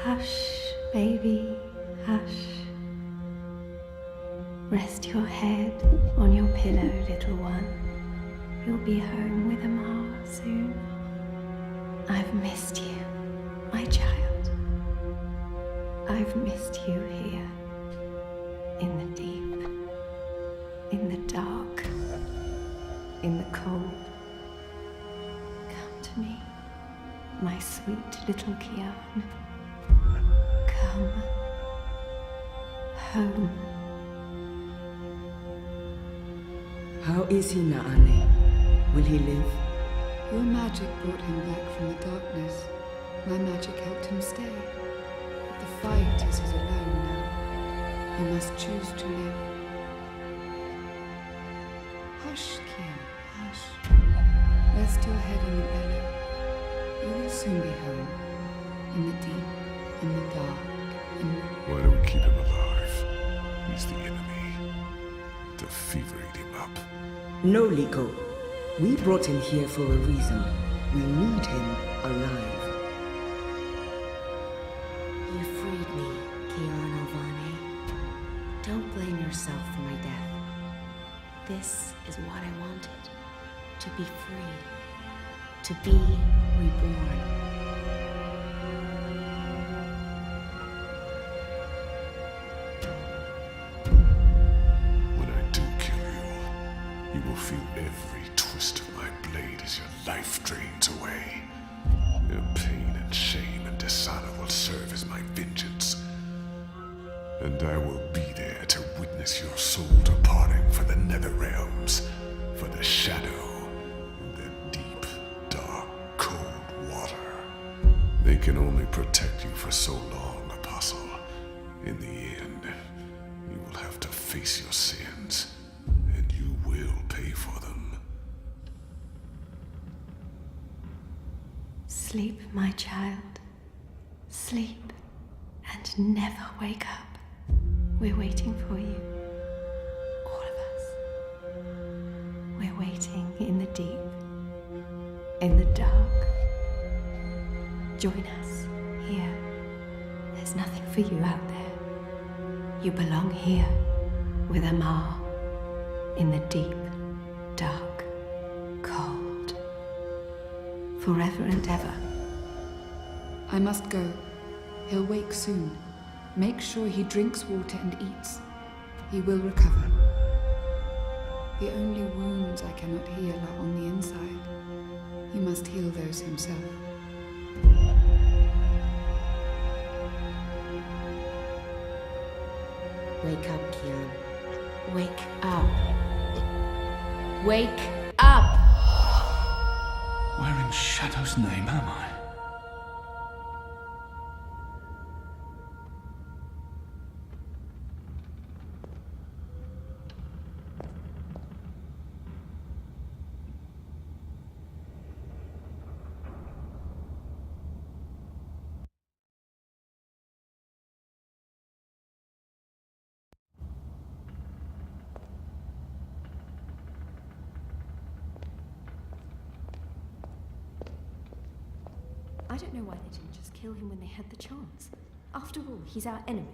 Hush, baby, hush. Rest your head on your pillow, little one. You'll be home with Amar soon. I've missed you, my child. I've missed you here, in the deep, in the dark, in the cold. Come to me, my sweet little Kian. Come home. How is he, Naane? Will he live? Your magic brought him back from the darkness. My magic helped him stay. But the fight is his alone now. He must choose to live. Hush, Kian, hush. Rest your head on the pillow. You will soon be home. In the deep, in the dark, in the... Why do we keep him alive? He's the enemy. The fever ate him up. No, Liko. We brought him here for a reason. We need him alive. You freed me, Kian Alvane. Don't blame yourself for my death. This is what I wanted. To be free. To be reborn. When I do kill you, you will feel every twist of my blade as your life drains away. Your pain and shame and dishonor will serve as my vengeance. And I will be there to witness your soul departing for the nether realms, for the shadow, and the deep, dark, cold water. They can only protect you for so long, Apostle. In the end, you will have to face your sins, and you will pay for them. Sleep, my child. Sleep and never wake up. We're waiting for you. All of us. We're waiting in the deep, in the dark. Join us here. There's nothing for you out there. You belong here with Amar in the deep, dark, cold. Forever and ever. I must go. He'll wake soon. Make sure he drinks water and eats. He will recover. The only wounds I cannot heal are on the inside. He must heal those himself. Wake up, Kian. Wake up. Wake up! Where in Shadow's name am I? I don't know why they didn't just kill him when they had the chance. After all, he's our enemy.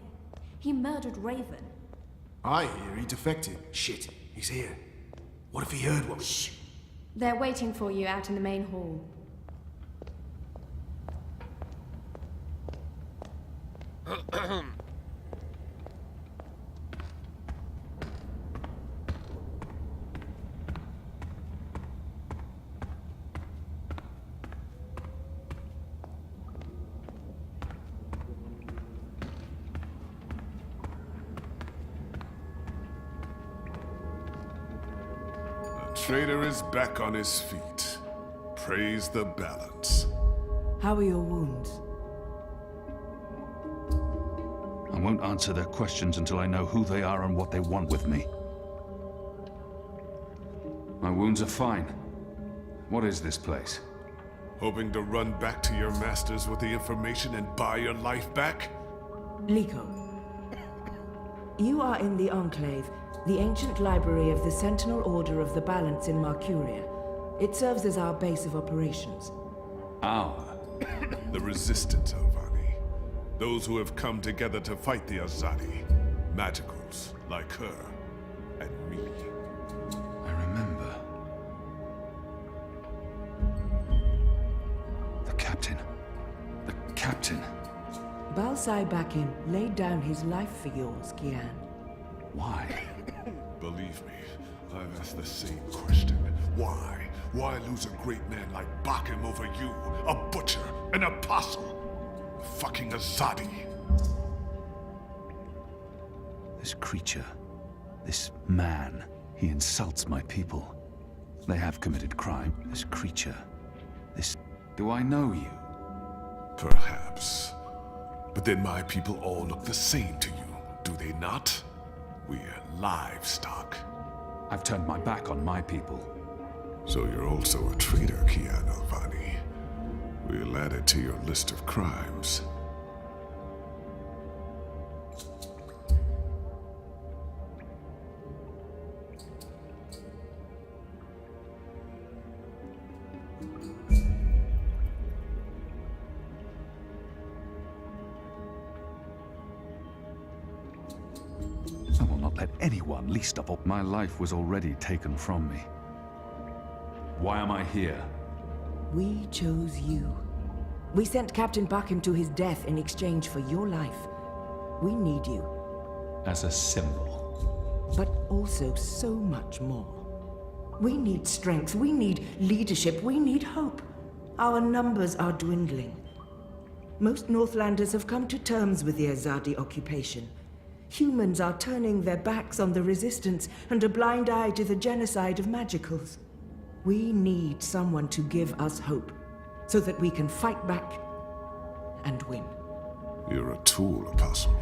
He murdered Raven. I hear he defected. Shit, he's here. What if he heard what we... Shh. They're waiting for you out in the main hall. Traitor is back on his feet. Praise the balance. How are your wounds? I won't answer their questions until I know who they are and what they want with me. My wounds are fine. What is this place? Hoping to run back to your masters with the information and buy your life back? Liko, you are in the Enclave, the ancient library of the Sentinel Order of the Balance in Marcuria. It serves as our base of operations. Our? The Resistance, Alvani. Those who have come together to fight the Azadi. Magicals like her and me. I remember. The captain. The captain. Balsai Bakim laid down his life for yours, Kian. Why? Believe me, I've asked the same question. Why? Why lose a great man like Bakim over you? A butcher, an apostle, a fucking Azadi. This creature, this man, he insults my people. They have committed crime. This creature, this... Do I know you? Perhaps. But then my people all look the same to you, do they not? We're livestock. I've turned my back on my people. So you're also a traitor, Kian Alvani. We'll add it to your list of crimes. I will not let anyone, least of all... My life was already taken from me. Why am I here? We chose you. We sent Captain Bakim to his death in exchange for your life. We need you. As a symbol. But also so much more. We need strength, we need leadership, we need hope. Our numbers are dwindling. Most Northlanders have come to terms with the Azadi occupation. Humans are turning their backs on the resistance and a blind eye to the genocide of magicals. We need someone to give us hope, so that we can fight back and win. You're a tool, Apostle.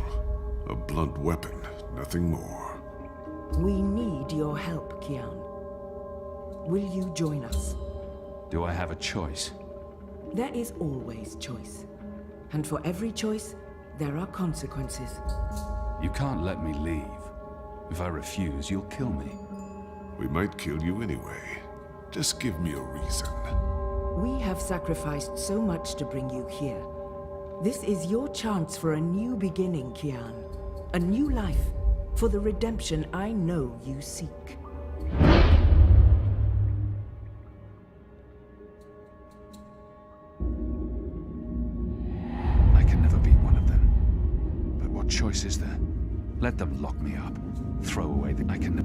A blunt weapon, nothing more. We need your help, Kian. Will you join us? Do I have a choice? There is always choice. And for every choice, there are consequences. You can't let me leave. If I refuse, you'll kill me. We might kill you anyway. Just give me a reason. We have sacrificed so much to bring you here. This is your chance for a new beginning, Kian. A new life, for the redemption I know you seek. I can never be one of them. But what choice is there? Let them lock me up. Throw away the... I can...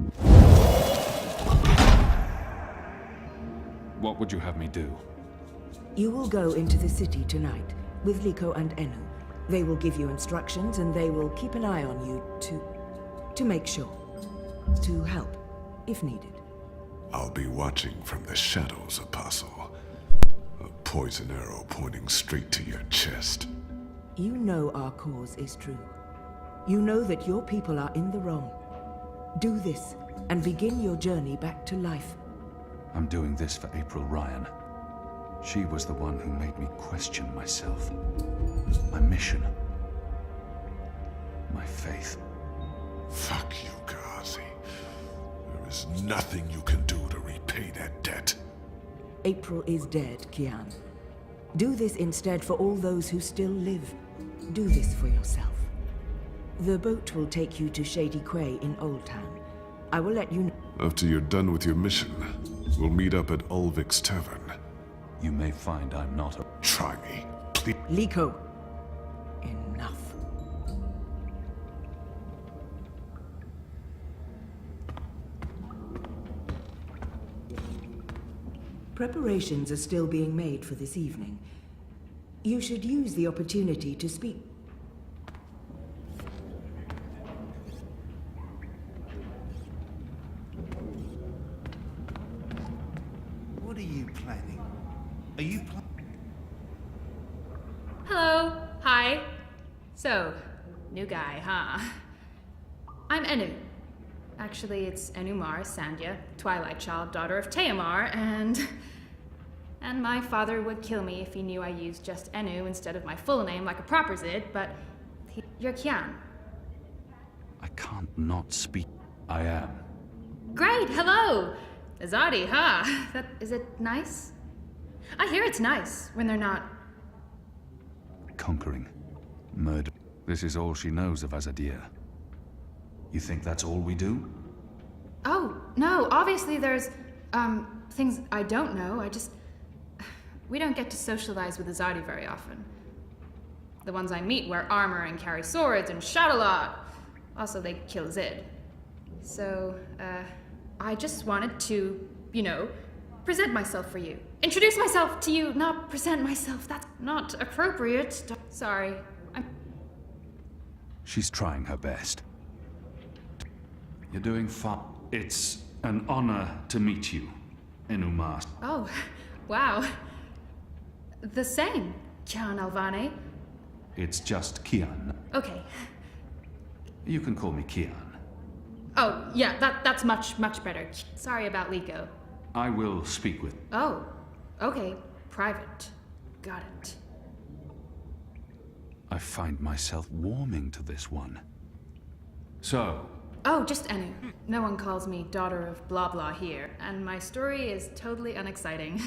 What would you have me do? You will go into the city tonight with Liko and Enu. They will give you instructions and they will keep an eye on you to make sure. To help, if needed. I'll be watching from the shadows, Apostle. A poison arrow pointing straight to your chest. You know our cause is true. You know that your people are in the wrong. Do this and begin your journey back to life. I'm doing this for April Ryan. She was the one who made me question myself. My mission. My faith. Fuck you, Ghazi. There is nothing you can do to repay that debt. April is dead, Kian. Do this instead for all those who still live. Do this for yourself. The boat will take you to Shady Quay in Old Town. I will let you know. After you're done with your mission, we'll meet up at Ulvik's Tavern. You may find I'm not a... Try me, please. Liko. Enough. Preparations are still being made for this evening. You should use the opportunity to speak. What are you planning? Are you Hello. Hi. So, new guy, huh? I'm Enu. Actually, it's Enumar Sandhya, Twilight Child, daughter of Teomar, and my father would kill me if he knew I used just Enu instead of my full name like a proper Zid, but you're Kian. I can't not speak. I am. Great, hello! Azadi, huh? Is it nice? I hear it's nice when they're not... Conquering. Murder. This is all she knows of Azadir. You think that's all we do? Oh, no, obviously there's, things I don't know. We don't get to socialize with Azadi very often. The ones I meet wear armor and carry swords and shout a lot. Also, they kill Zid. So, I just wanted to, present myself for you. Introduce myself to you, not present myself. That's not appropriate. Sorry. She's trying her best. You're doing fine. It's an honor to meet you, Enumar. Oh, wow. The same, Kian Alvane. It's just Kian. Okay. You can call me Kian. Oh, yeah, that's much better. Sorry about Liko. I will speak with... Oh, okay. Private. Got it. I find myself warming to this one. So... Oh, just Enu. No one calls me daughter of blah blah here, and my story is totally unexciting.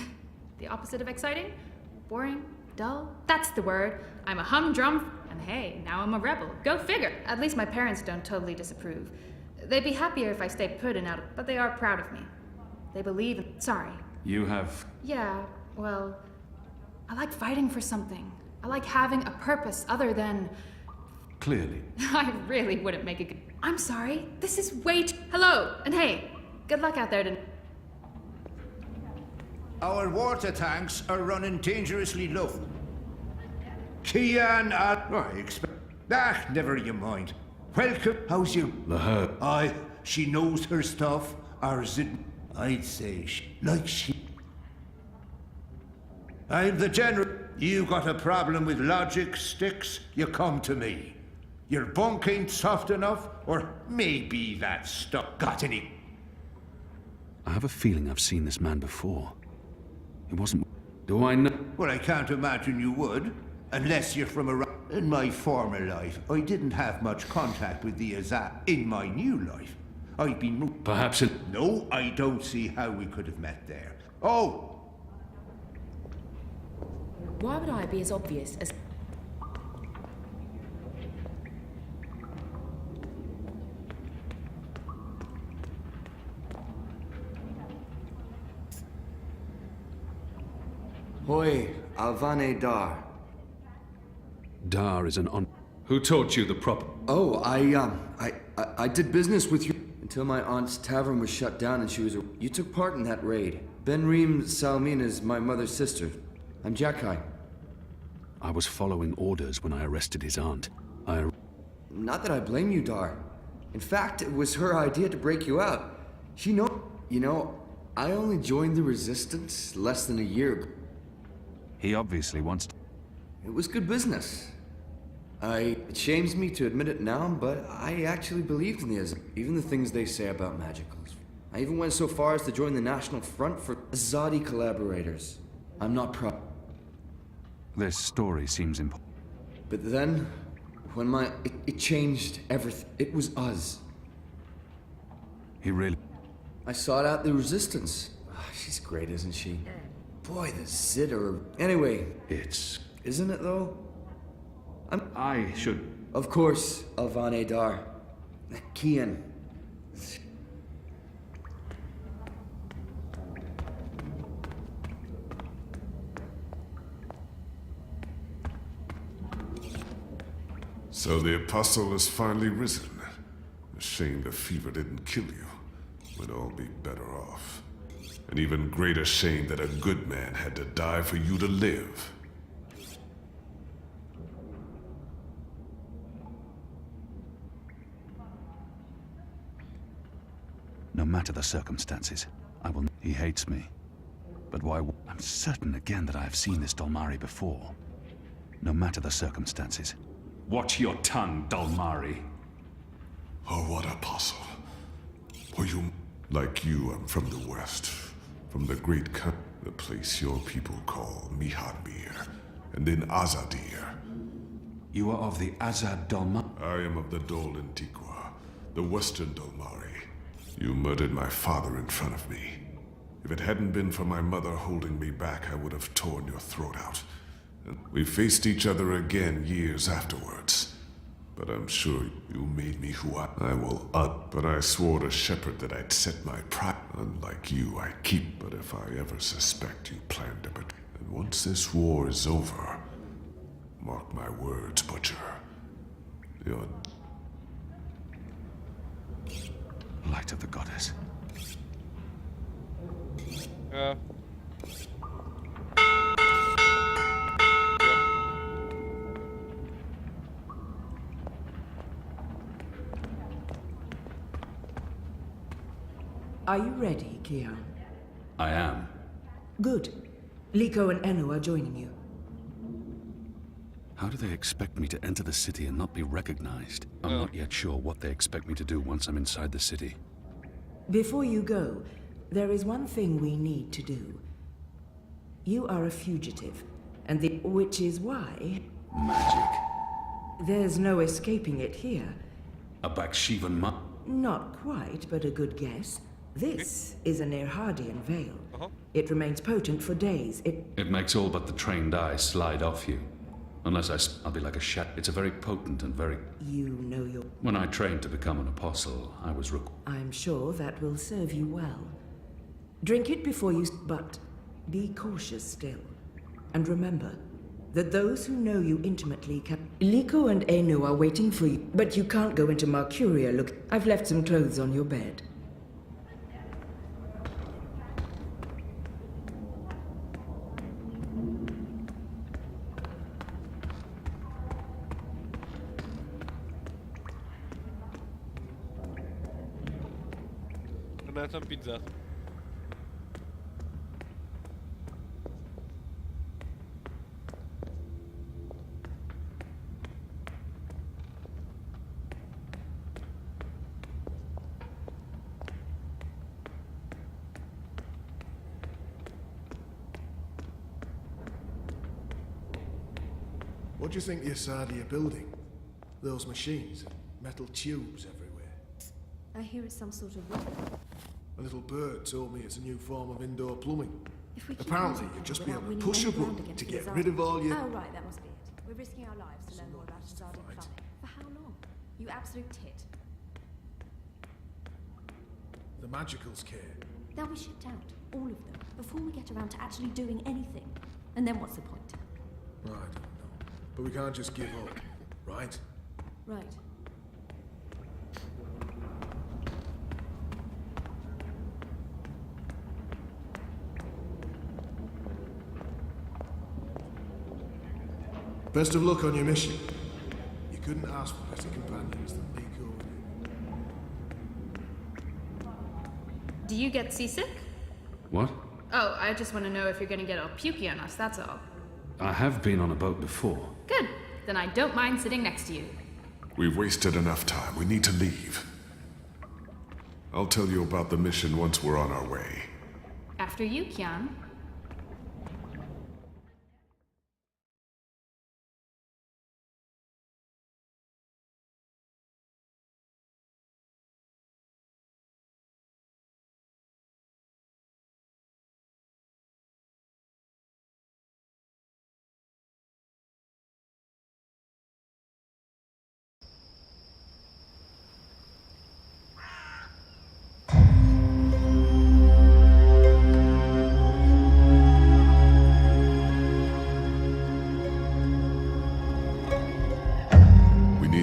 The opposite of exciting? Boring? Dull? That's the word. I'm a humdrum, and hey, now I'm a rebel. Go figure. At least my parents don't totally disapprove. They'd be happier if I stayed put and out of, but they are proud of me. They believe in... Sorry. You have... Yeah, well, I like fighting for something. I like having a purpose other than... Clearly. I really wouldn't make a good... I'm sorry. This is way too... Hello, and hey, good luck out there to... Our water tanks are running dangerously low. Kian, I expect... Ah, never you mind. Welcome. How's you? Laher. Aye, she knows her stuff. Ours didn't. I'd say she... I'm the general. You got a problem with logic, Sticks? You come to me. Your bunk ain't soft enough, or maybe that stuff got any... I have a feeling I've seen this man before. It wasn't... Do I know? Well, I can't imagine you would, unless you're from around... In my former life, I didn't have much contact with the Azat. In my new life, I'd been moved... Perhaps it... No, I don't see how we could have met there. Oh! Why would I be as obvious as... Hoi, Alvane Dar. Dar is an on... Who taught you the proper... Oh, I did business with you until my aunt's tavern was shut down and she was a... You took part in that raid. Benreem Salmin is my mother's sister. I'm Jakai. I was following orders when I arrested his aunt. Not that I blame you, Dar. In fact, it was her idea to break you out. She know... You know, I only joined the Resistance less than a year ago. He obviously wants to... It was good business. It shames me to admit it now, but I actually believed in the Azadi. Even the things they say about magicals. I even went so far as to join the National Front for Azadi collaborators. I'm not proud. This story seems important. But then, when it changed everything. It was us. He really... I sought out the Resistance. She's great, isn't she? Boy, the Zid are... Anyway, It's... isn't it though? I should... Of course, Alvane Dar. Kian. So the Apostle has finally risen. A shame the fever didn't kill you. We'd all be better off. An even greater shame that a good man had to die for you to live. No matter the circumstances, I will... He hates me. But why... I'm certain again that I have seen this Dalmari before. No matter the circumstances. Watch your tongue, Dalmari. Oh, what apostle? Were you... Like you, I'm from the west. From the great the place your people call Mihadmir, and then Azadir. You are of the Azad Dalmari? I am of the Dol Antiqua, the western Dolmari. You murdered my father in front of me. If it hadn't been for my mother holding me back, I would have torn your throat out. We faced each other again years afterwards. But I'm sure you made me who I will but I swore to Shepherd that I'd set my pride. Unlike you, I keep. But if I ever suspect you planned it, and once this war is over, mark my words, Butcher. You're Light of the goddess. Ja. Are you ready, Kian? I am. Good. Liko and Enu are joining you. How do they expect me to enter the city and not be recognized? I'm not yet sure what they expect me to do once I'm inside the city. Before you go, there is one thing we need to do. You are a fugitive, which is why... Magic. There's no escaping it here. A Bakshivan Not quite, but a good guess. This is an Irhadian veil. It remains potent for days. It makes all but the trained eye slide off you. Unless I'll be like a shat. It's a very potent and very... You know your... When I trained to become an apostle, I was I'm sure that will serve you well. Drink it before you... But be cautious still. And remember that those who know you intimately can... Liko and Enu are waiting for you, but you can't go into Mercuria. Look, I've left some clothes on your bed. Znalazłem pizzę. What do you think the Asadi are building? Those machines, metal tubes everywhere. I hear it's some sort of weapon. A little bird told me it's a new form of indoor plumbing. If we keep Apparently, using you'd it just be without able to winning push a any ground button against to the get Azadi. rid of all your... Oh, right, that must be it. We're risking our lives to learn more about Azadi planning. For how long? You absolute tit. The magicals care. They'll be shipped out, all of them, before we get around to actually doing anything. And then what's the point? I don't know. But we can't just give up, right? Right. Best of luck on your mission. You couldn't ask for better companions than Liko. Do you get seasick? What? Oh, I just want to know if you're gonna get all pukey on us, that's all. I have been on a boat before. Good. Then I don't mind sitting next to you. We've wasted enough time. We need to leave. I'll tell you about the mission once we're on our way. After you, Kian.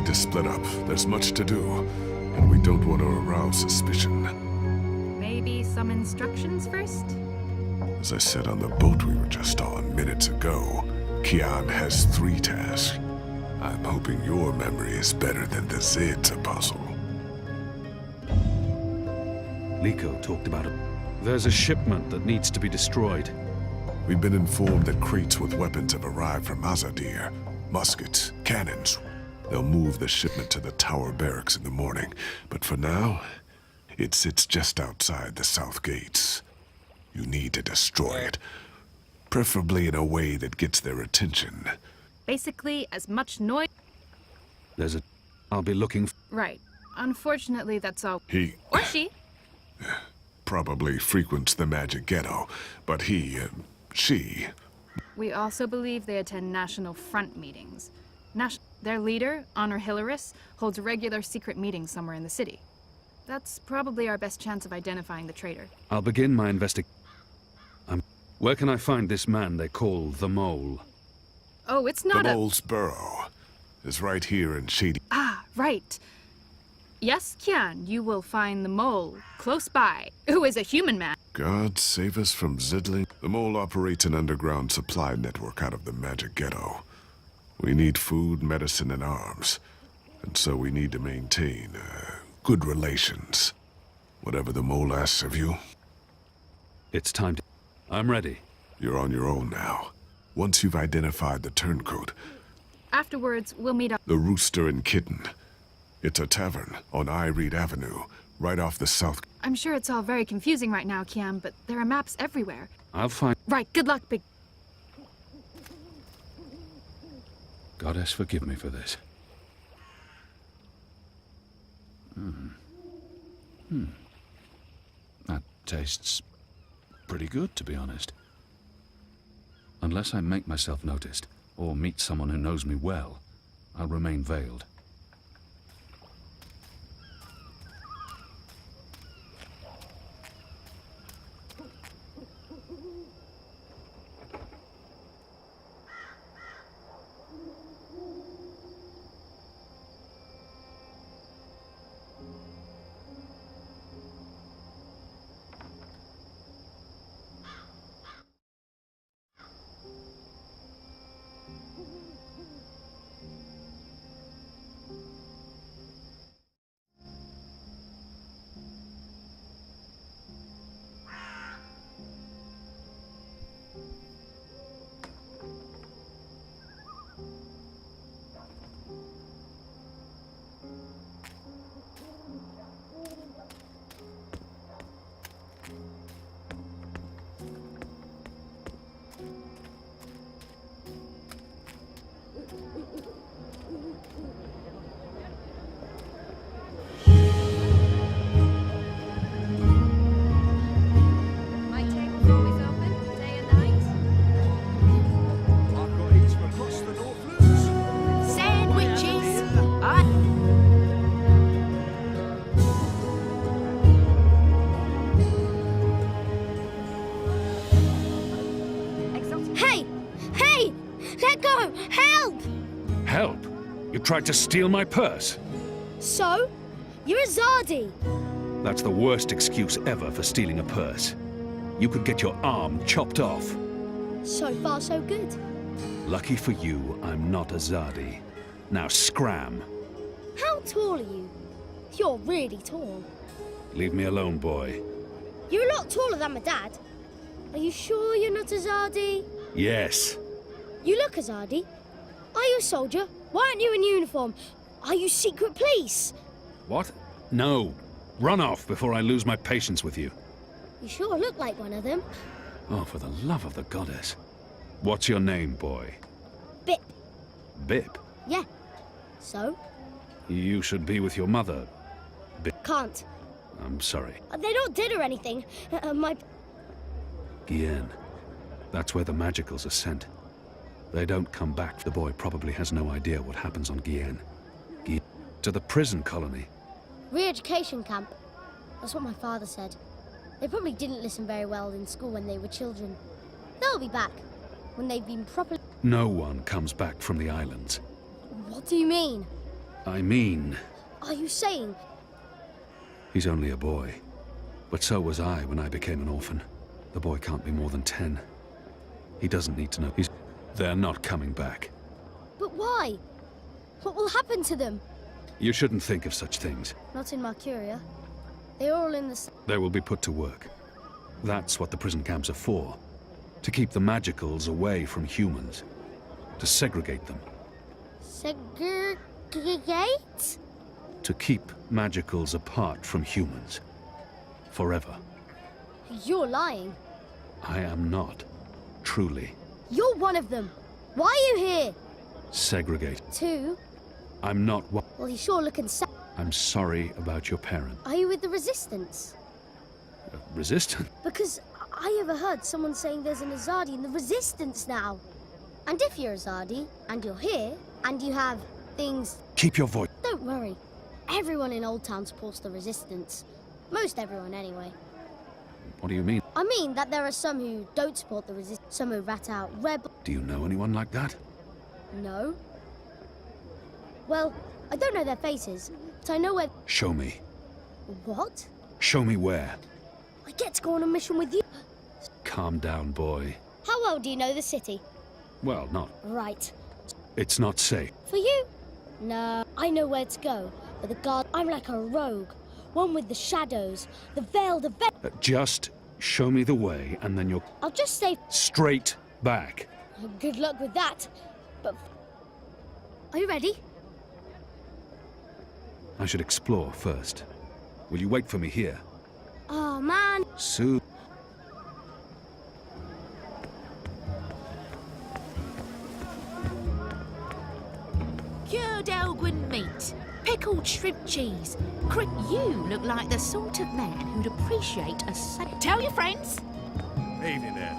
To split up. There's much to do, and we don't want to arouse suspicion. Maybe some instructions first? As I said on the boat we were just on minutes ago, Kian has 3 tasks. I'm hoping your memory is better than the Zid's apostle. Liko talked about it. There's a shipment that needs to be destroyed. We've been informed that crates with weapons have arrived from Azadir. Muskets, cannons. They'll move the shipment to the tower barracks in the morning, but for now, it sits just outside the south gates. You need to destroy it, preferably in a way that gets their attention. Basically, as much noise. I'll be looking. Right. Unfortunately, that's all. He Or she. probably frequents the magic ghetto, but she We also believe they attend National Front meetings. Their leader, Honor Hilaris, holds regular secret meetings somewhere in the city. That's probably our best chance of identifying the traitor. I'll begin my investigation. Where can I find this man they call the Mole? Oh, it's not The Mole's burrow is right here in Shady. Ah, right. Yes, Kian, you will find the Mole close by, who is a human man. God save us from Zidling. The Mole operates an underground supply network out of the Magic Ghetto. We need food, medicine, and arms. And so we need to maintain good relations. Whatever the Mole asks of you. It's time to... I'm ready. You're on your own now. Once you've identified the turncoat. Afterwards, we'll meet up. The Rooster and Kitten. It's a tavern on Ireed Avenue, right off the south... I'm sure it's all very confusing right now, Kian, but there are maps everywhere. I'll find... Right, good luck, big... Goddess, forgive me for this. That tastes pretty good, to be honest. Unless I make myself noticed, or meet someone who knows me well, I'll remain veiled. My table's always open, day and night. I've got eats from across the Northlands. Sandwiches! Hey! Hey! Let go! Help! Help! You tried to steal my purse? So? You're a Zardi. That's the worst excuse ever for stealing a purse. You could get your arm chopped off. So far, so good. Lucky for you, I'm not a Zardi. Now scram. How tall are you? You're really tall. Leave me alone, boy. You're a lot taller than my dad. Are you sure you're not a Zardi? Yes. You look a Zardi. Are you a soldier? Why aren't you in uniform? Are you secret police? What? No. Run off before I lose my patience with you. You sure look like one of them. Oh, for the love of the goddess. What's your name, boy? Bip. Bip? Yeah. So? You should be with your mother. Can't. I'm sorry. They're not dead or anything. My... Gien. That's where the magicals are sent. They don't come back. The boy probably has no idea what happens on Gien. To the prison colony. Re-education camp. That's what my father said. They probably didn't listen very well in school when they were children. They'll be back when they've been properly... No one comes back from the islands. What do you mean? I mean, Are you saying... he's only a boy. But so was I when I became an orphan. The boy can't be more than 10. He doesn't need to know. They're not coming back. But why? What will happen to them? You shouldn't think of such things. Not in Mercuria. They're all in the... They will be put to work. That's what the prison camps are for. To keep the magicals away from humans. To segregate them. Segregate? To keep magicals apart from humans. Forever. You're lying. I am not. Truly. You're one of them. Why are you here? Segregate. Two? I'm not one. Well, you sure looking sad. I'm sorry about your parent. Are you with the Resistance? Resistant? Because I overheard someone saying there's an Azadi in the Resistance now. And if you're Azadi, and you're here, and you have things... Keep your voice. Don't worry. Everyone in Old Town supports the Resistance. Most everyone, anyway. What do you mean? I mean that there are some who don't support the Resistance, some who rat out rebel... Do you know anyone like that? No. Well, I don't know their faces, but I know where... Show me. What? Show me where. I get to go on a mission with you. Calm down, boy. How well do you know the city? Well, not. Right. It's not safe. For you? No, I know where to go, but the guard... I'm like a rogue. One with the shadows, the veiled event... Just show me the way, and then you'll... I'll just stay... Straight back. Good luck with that. But... Are you ready? I should explore first. Will you wait for me here? Oh, man. Soon. Cured Elgin meat, pickled shrimp cheese. You look like the sort of man who'd appreciate a... Tell your friends. Evening there.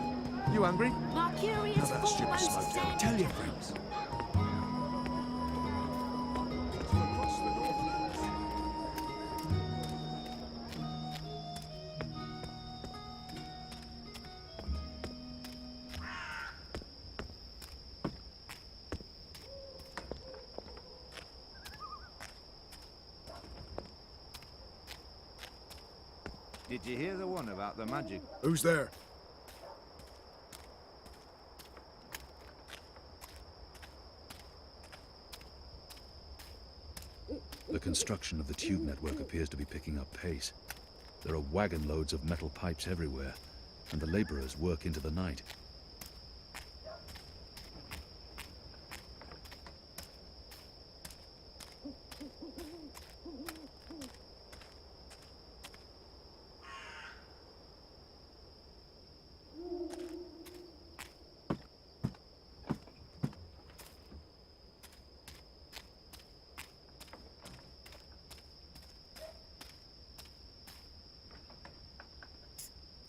You hungry? My curious How about a strip of foremost smoked stand- out? Tell your friends. Did you hear the one about the magic? Who's there? The construction of the tube network appears to be picking up pace. There are wagon loads of metal pipes everywhere, and the laborers work into the night.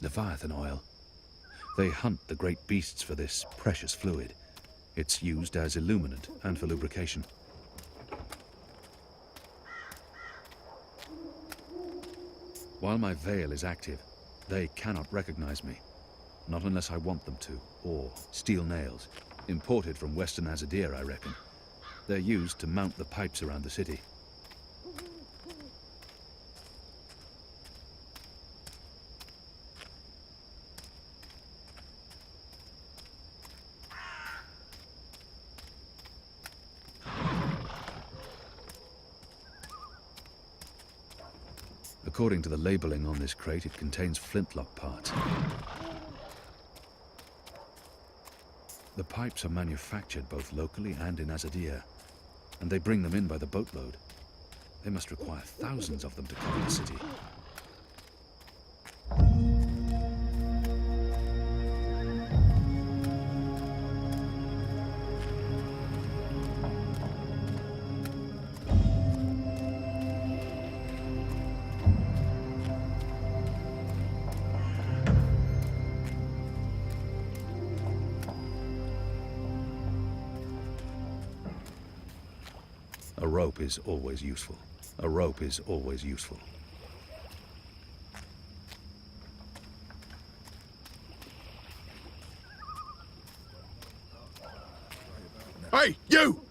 Leviathan oil. They hunt the great beasts for this precious fluid. It's used as illuminant and for lubrication. While my veil is active, they cannot recognize me. Not unless I want them to. Or steel nails. Imported from Western Azadir, I reckon. They're used to mount the pipes around the city. According to the labeling on this crate, it contains flintlock parts. The pipes are manufactured both locally and in Azadir, and they bring them in by the boatload. They must require thousands of them to cover the city. A rope is always useful. A rope is always useful. Hey, you!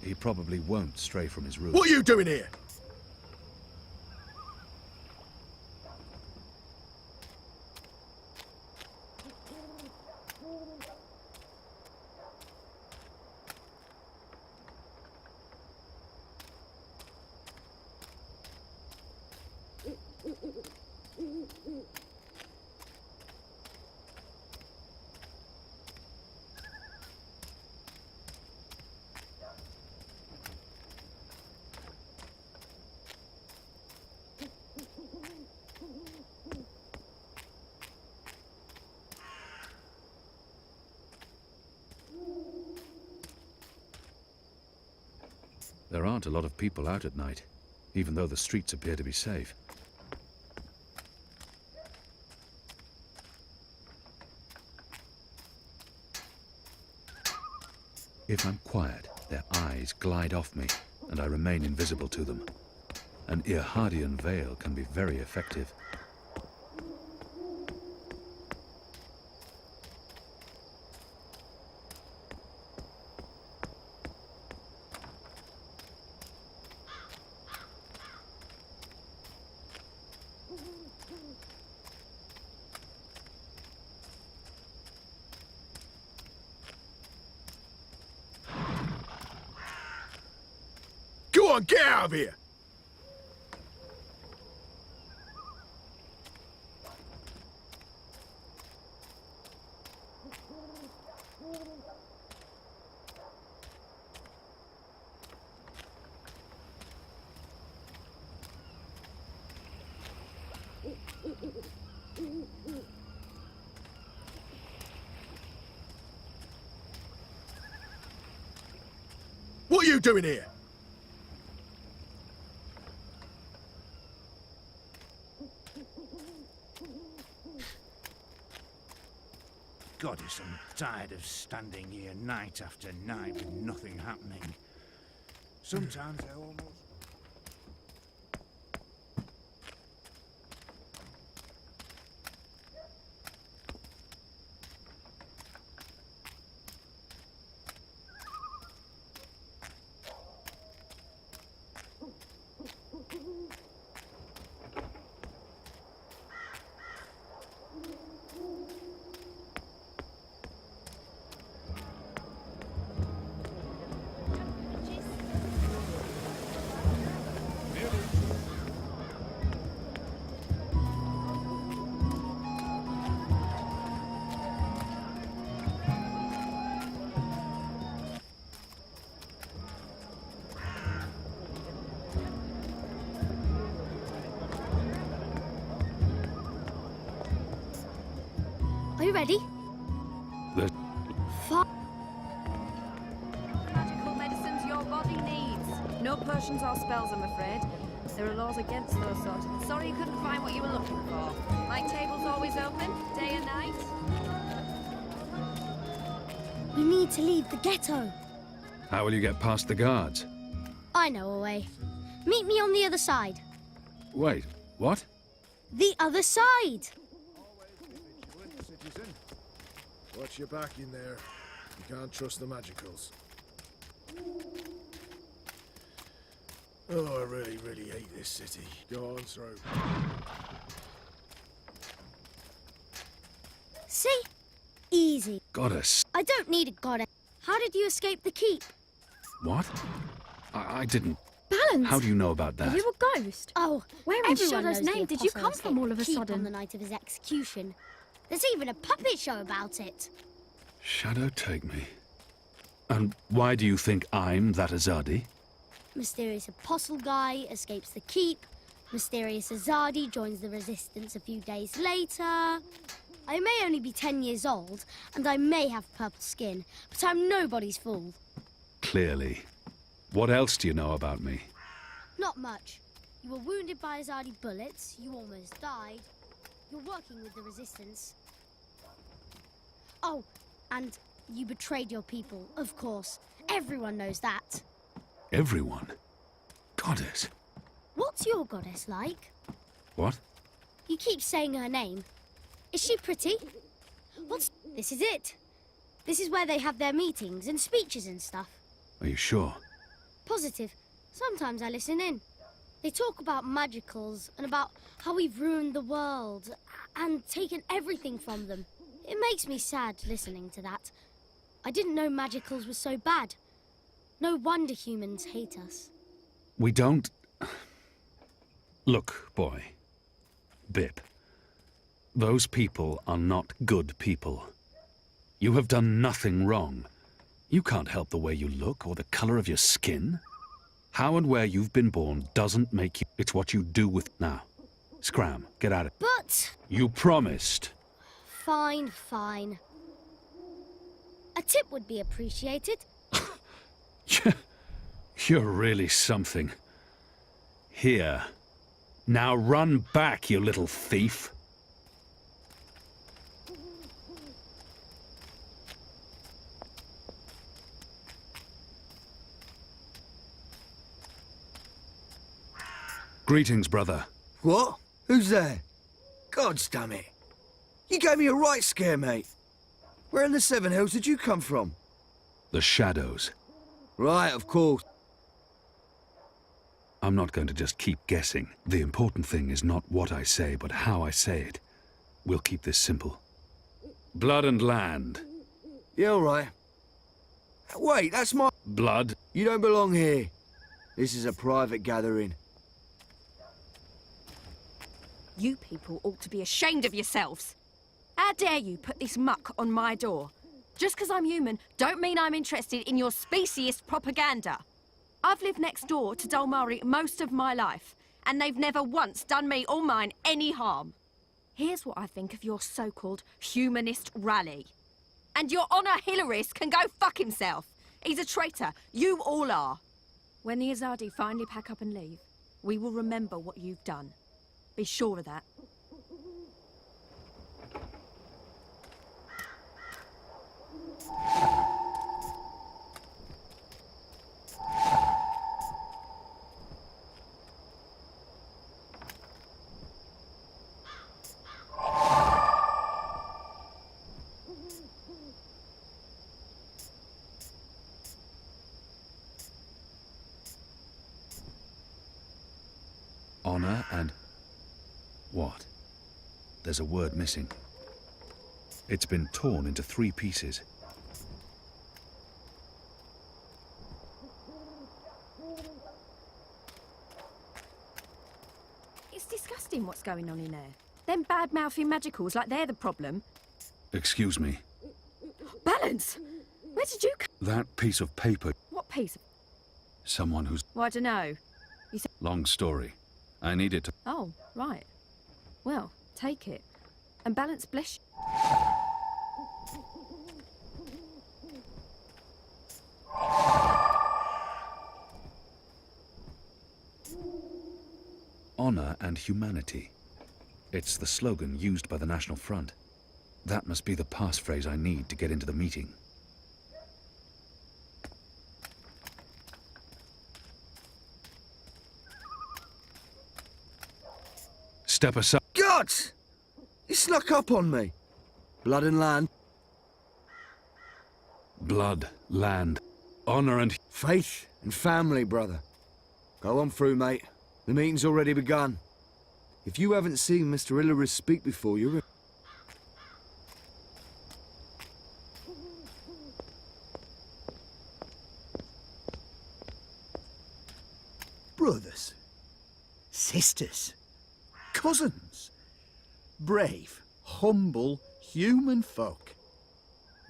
He probably won't stray from his route. What are you doing here? There aren't a lot of people out at night, even though the streets appear to be safe. If I'm quiet, their eyes glide off me, and I remain invisible to them. An Irhadian veil can be very effective. Go on, get out of here! What are you doing here? Goddess, I'm tired of standing here night after night with nothing happening. Sometimes I almost... Are you ready? The Magical medicines your body needs. No potions or spells, I'm afraid. There are laws against those sort. Sorry you couldn't find what you were looking for. My table's always open, day and night. We need to leave the ghetto. How will you get past the guards? I know a way. Meet me on the other side. Wait, what? The other side! Citizen. Watch your back in there. You can't trust the magicals. Oh, I really, really hate this city. Go on through. See? Easy. Goddess. I don't need a goddess. How did you escape the keep? What? I didn't. Balance! How do you know about that? Are you a ghost? Oh, Where in everyone Shadow's knows the name did you apostle come from all of a escaped the keep sudden? on the night of his execution. There's even a puppet show about it. Shadow take me. And why do you think I'm that Azadi? Mysterious apostle guy escapes the keep. Mysterious Azadi joins the resistance a few days later. I may only be 10 years old, and I may have purple skin, but I'm nobody's fool. Clearly. What else do you know about me? Not much. You were wounded by Azadi bullets, you almost died. You're working with the resistance. Oh, and you betrayed your people, of course. Everyone knows that. Everyone? Goddess. What's your goddess like? What? You keep saying her name. Is she pretty? This is it. This is where they have their meetings and speeches and stuff. Are you sure? Positive. Sometimes I listen in. They talk about magicals and about how we've ruined the world and taken everything from them. It makes me sad listening to that. I didn't know magicals were so bad. No wonder humans hate us. We don't... Look, boy. Bip. Those people are not good people. You have done nothing wrong. You can't help the way you look or the color of your skin. How and where you've been born doesn't make you... It's what you do with... Now. Scram, get at it. But... You promised. Fine, fine. A tip would be appreciated. You're really something. Here. Now run back, you little thief. Greetings, brother. What? Who's there? Gods damn it. You gave me a right scare, mate. Where in the Seven Hills did you come from? The shadows. Right, of course. I'm not going to just keep guessing. The important thing is not what I say, but how I say it. We'll keep this simple. Blood and land. Yeah, all right. Wait, that's my... Blood? You don't belong here. This is a private gathering. You people ought to be ashamed of yourselves. How dare you put this muck on my door? Just because I'm human, don't mean I'm interested in your speciesist propaganda. I've lived next door to Dolmari most of my life, and they've never once done me or mine any harm. Here's what I think of your so-called humanist rally. And your Honor Hillarist can go fuck himself. He's a traitor. You all are. When the Azadi finally pack up and leave, we will remember what you've done. Be sure of that. Honor and... what? There's a word missing. It's been torn into 3 pieces. It's disgusting what's going on in there. Them bad-mouthing magicals like they're the problem. Excuse me. Balance! Where did you come? That piece of paper... What piece? Someone who's... Well, I don't know. You said... Long story. I need it to... Oh, right. Well, take it. And Balance bless you. Honor and humanity. It's the slogan used by the National Front. That must be the passphrase I need to get into the meeting. Step aside. Gods! You snuck up on me. Blood and land. Blood, land, honor and... Faith and family, brother. Go on through, mate. The meeting's already begun. If you haven't seen Mr. Hillarist speak before, you're... Brothers, sisters, cousins, brave, humble human folk.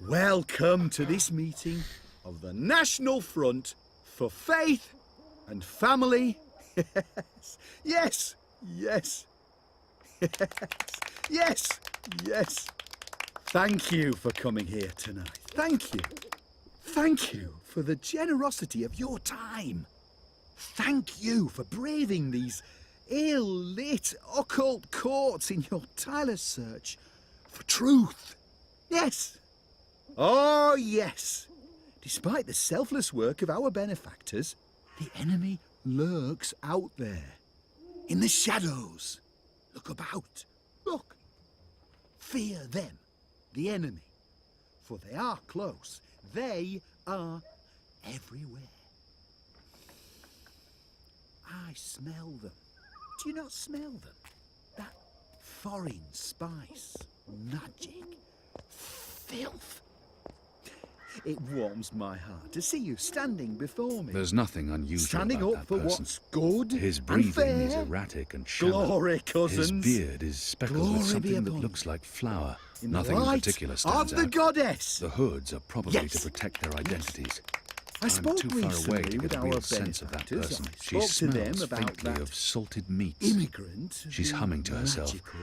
Welcome to this meeting of the National Front for Faith and Family. Yes, yes, yes, yes, yes. Thank you for coming here tonight. Thank you. Thank you for the generosity of your time. Thank you for braving these ill-lit occult courts in your tireless search for truth. Yes. Oh, yes. Despite the selfless work of our benefactors, the enemy lurks out there. In the shadows. Look about. Look. Fear them, the enemy. For they are close. They are everywhere. I smell them. Do you not smell them? That foreign spice, magic, filth. It warms my heart to see you standing before me. There's nothing unusual standing about up that for person. what's good His and breathing fair. is erratic and shallow. Glory, cousins. His beard is speckled Glory with be something that upon looks like flour. in the Nothing in light particular of stands the out. goddess. The hoods are probably Yes. to protect their identities. I I'm spoke too far away recently to with get a our real sense of that benefactors. person. I She spoke to them smells about faintly that of salted meats. Immigrant. She's the humming to herself. magical.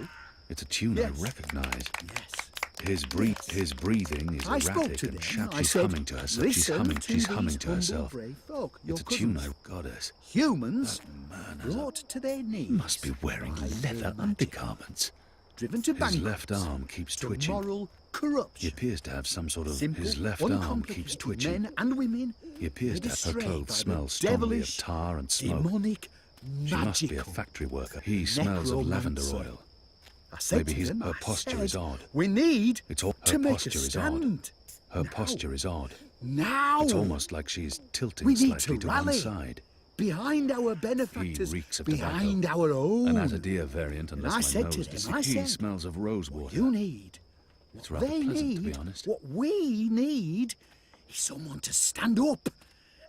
It's a tune Yes. I recognize. Yes. His breathing is I spoke erratic to and them. shallow. I She's said, humming to herself. She's humming to humble, herself. brave folk, your It's a tune, cousins. goddess. Humans Man has brought to their knees. He must be wearing by leather their magic, undergarments. driven to His bankruptcy, left arm keeps to twitching. moral He corruption. appears to have some sort of... Simple, His left arm keeps uncomplicated twitching. Men and women He appears led to have her astray by clothes the smell strongly of devilish, tar and smoke. demonic, She must be a magical factory worker. He smells of lavender necromancer. oil. I said Maybe to them, her I posture said, is odd. We need It's all, to her make a posture is stand. odd. Her posture is odd. Now It's almost like she's tilting we need slightly to to one rally side. behind our benefactors, He reeks of behind tobacco. our own. An Atadir variant, And unless I my said to nose them, is I He said, smells of rosewater. You need. It's What rather they pleasant, need, to be honest. what we need, is someone to stand up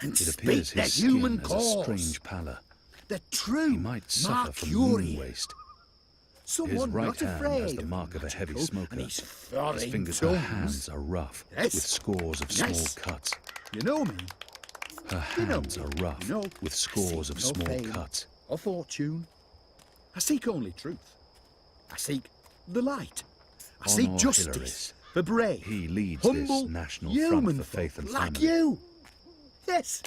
and It speak appears their his human skin has a cause. strange pallor. The true He might suffer from Mercurian. moon waste. Someone His right not hand afraid has the of mark of a heavy magical smoker. and his His foreign fingers, tongues. her hands are rough, Yes. with scores of Yes. small cuts. You know me. Her You know hands me. are rough, You know, with I scores seek of no small fame cuts. or fortune. I seek only truth. I seek the light. I seek Honor justice Hilaris. for brave, He leads humble, this national human front for faith and folk like family. you. Yes,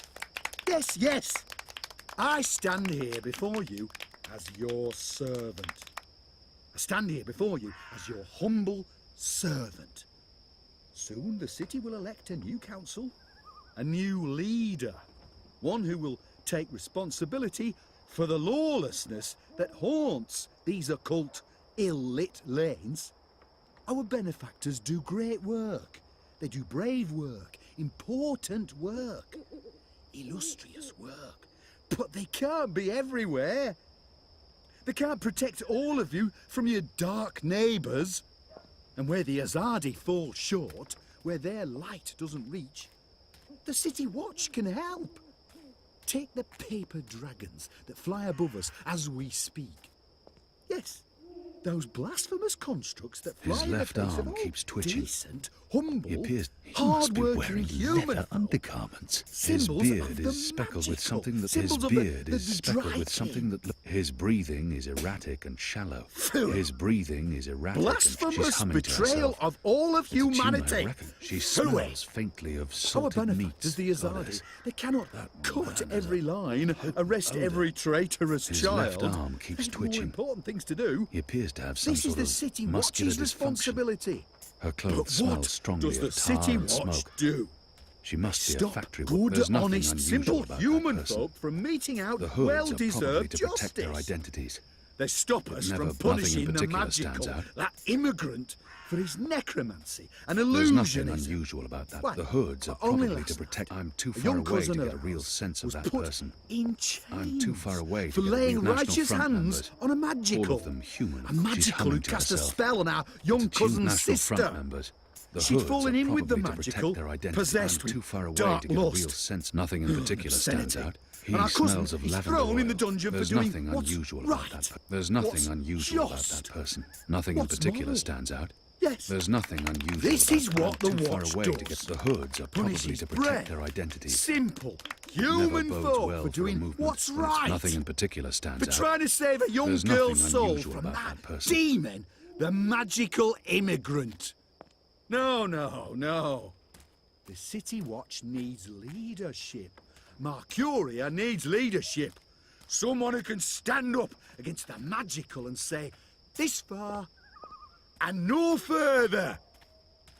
yes, yes. I stand here before you as your servant. I stand here before you as your humble servant. Soon the city will elect a new council, a new leader, one who will take responsibility for the lawlessness that haunts these occult, ill-lit lanes. Our benefactors do great work. They do brave work, important work, illustrious work. But they can't be everywhere. They can't protect all of you from your dark neighbours. And where the Azadi fall short, where their light doesn't reach, the City Watch can help. Take the paper dragons that fly above us as we speak. Yes, those blasphemous constructs that fly His in the left face of arm all keeps twitching. decent, humble, He appears he must be hard-working wearing human leather folk. undergarments. His Symbols of beard the is speckled with magical. something that Symbols his of the- beard the is speckled dry with something that his breathing is erratic and shallow. Fool. His breathing is erratic and she's Blasphemous humming to betrayal herself. of all of It's a tune, I humanity. reckon. She Fool. smells faintly of Our salted benefactors, meats. the goddess. Azadi, they cannot cut man has every line, arrest odor. every traitorous His child. left arm keeps There's more twitching. important things to do. He appears to have some This is sort the of City muscular Watch's dysfunction. responsibility. Her But clothes smell what strongly does the of tar City and Watch smoke. do? She must be a Stop factory worker. good, There's nothing honest, unusual simple about human that person. folk from meting out The hoods are probably well-deserved to protect their justice. identities. They stop But us never- from nothing in punishing the particular stands magical, out. that immigrant, for his necromancy and There's illusionism. nothing unusual about that. Why, The hoods are only probably last to protect. I'm too a far young away to cousin get a of real ours sense of was that put person. in chains I'm too far away for to get a real laying National righteous Front hands members. on a magical. All of them human. A She's magical who humming to cast a herself. spell on our young To choose cousin's National sister. Front members. The She'd hoods fallen are in with the probably to magical, protect their identity. possessed I'm with too far away dark to get a real lust. sense. Nothing in particular stands Obscenity. out. He And our cousin smells of is lavender thrown in the oil. dungeon for There's doing nothing what's unusual right, about that. There's nothing what's unusual about just, that person. Nothing in what's particular moral. stands out. Yes. There's nothing unusual This about is that. what I'm the too far Watch away to does. get the hoods are probably Punishes to protect brave, their identities. simple, Never human bodes folk well for a doing movement what's when it's right. Nothing in particular stands For out. trying to save a young There's girl's nothing soul unusual from about that that person. demon, the magical immigrant. No, no, no. The City Watch needs leadership. Mercuria needs leadership. Someone who can stand up against the magical and say, this far and no further.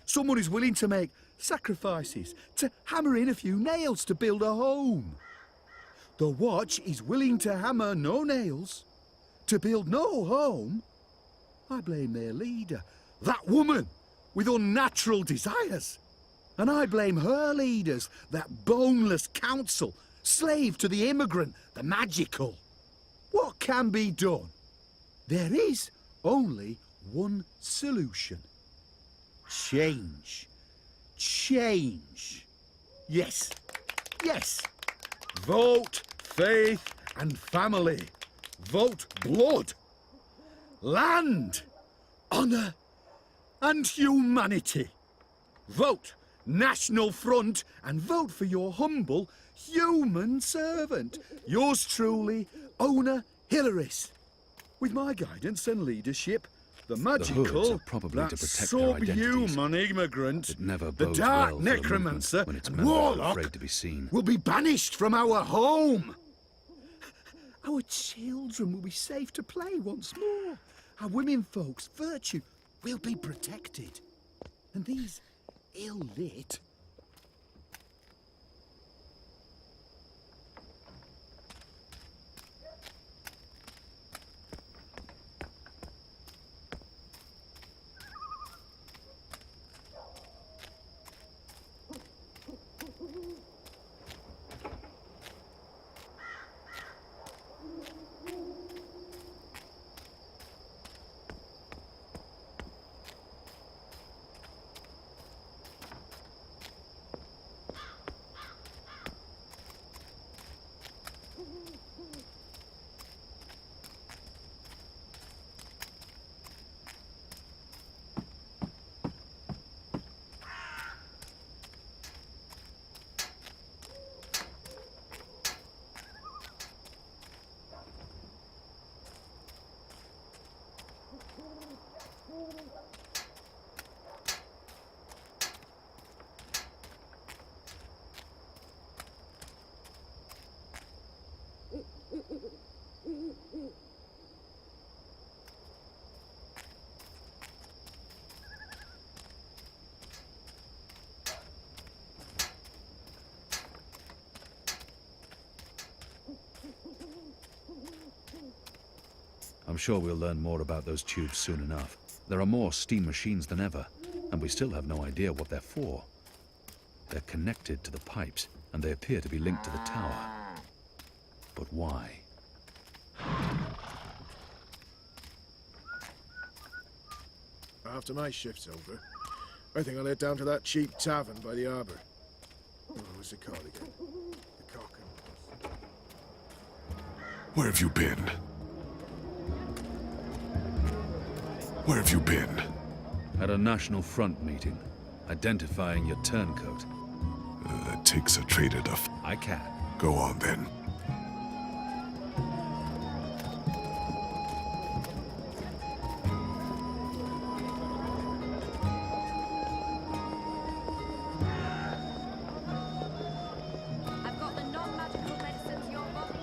Someone who's willing to make sacrifices, to hammer in a few nails to build a home. The Watch is willing to hammer no nails, to build no home. I blame their leader, that woman with unnatural desires. And I blame her leaders, that boneless council, slave to the immigrant, the magical. What can be done? There is only one solution. Change. Change. Yes. Yes. Vote, faith and family. Vote blood. Land. Honour and humanity. Vote National Front and vote for your humble human servant. Yours truly, Owner Hilaris. With my guidance and leadership, The Hoods magical, are probably that to protect their identities. subhuman immigrant, It never the bodes dark well for a movement necromancer, when its and members are warlock afraid to be seen. will be banished from our home. Our children will be safe to play once more. Our women folks' virtue will be protected. And these ill-lit... I'm sure we'll learn more about those tubes soon enough. There are more steam machines than ever, and we still have no idea what they're for. They're connected to the pipes, and they appear to be linked to the tower. But why? After my shift's over, I think I'll head down to that cheap tavern by the harbour. Oh, what's it called again? The Cock and... Where have you been? Where have you been? At a National Front meeting, identifying your turncoat. That takes a traitor to... I can. Go on, then. I've got the non-magical medicines your body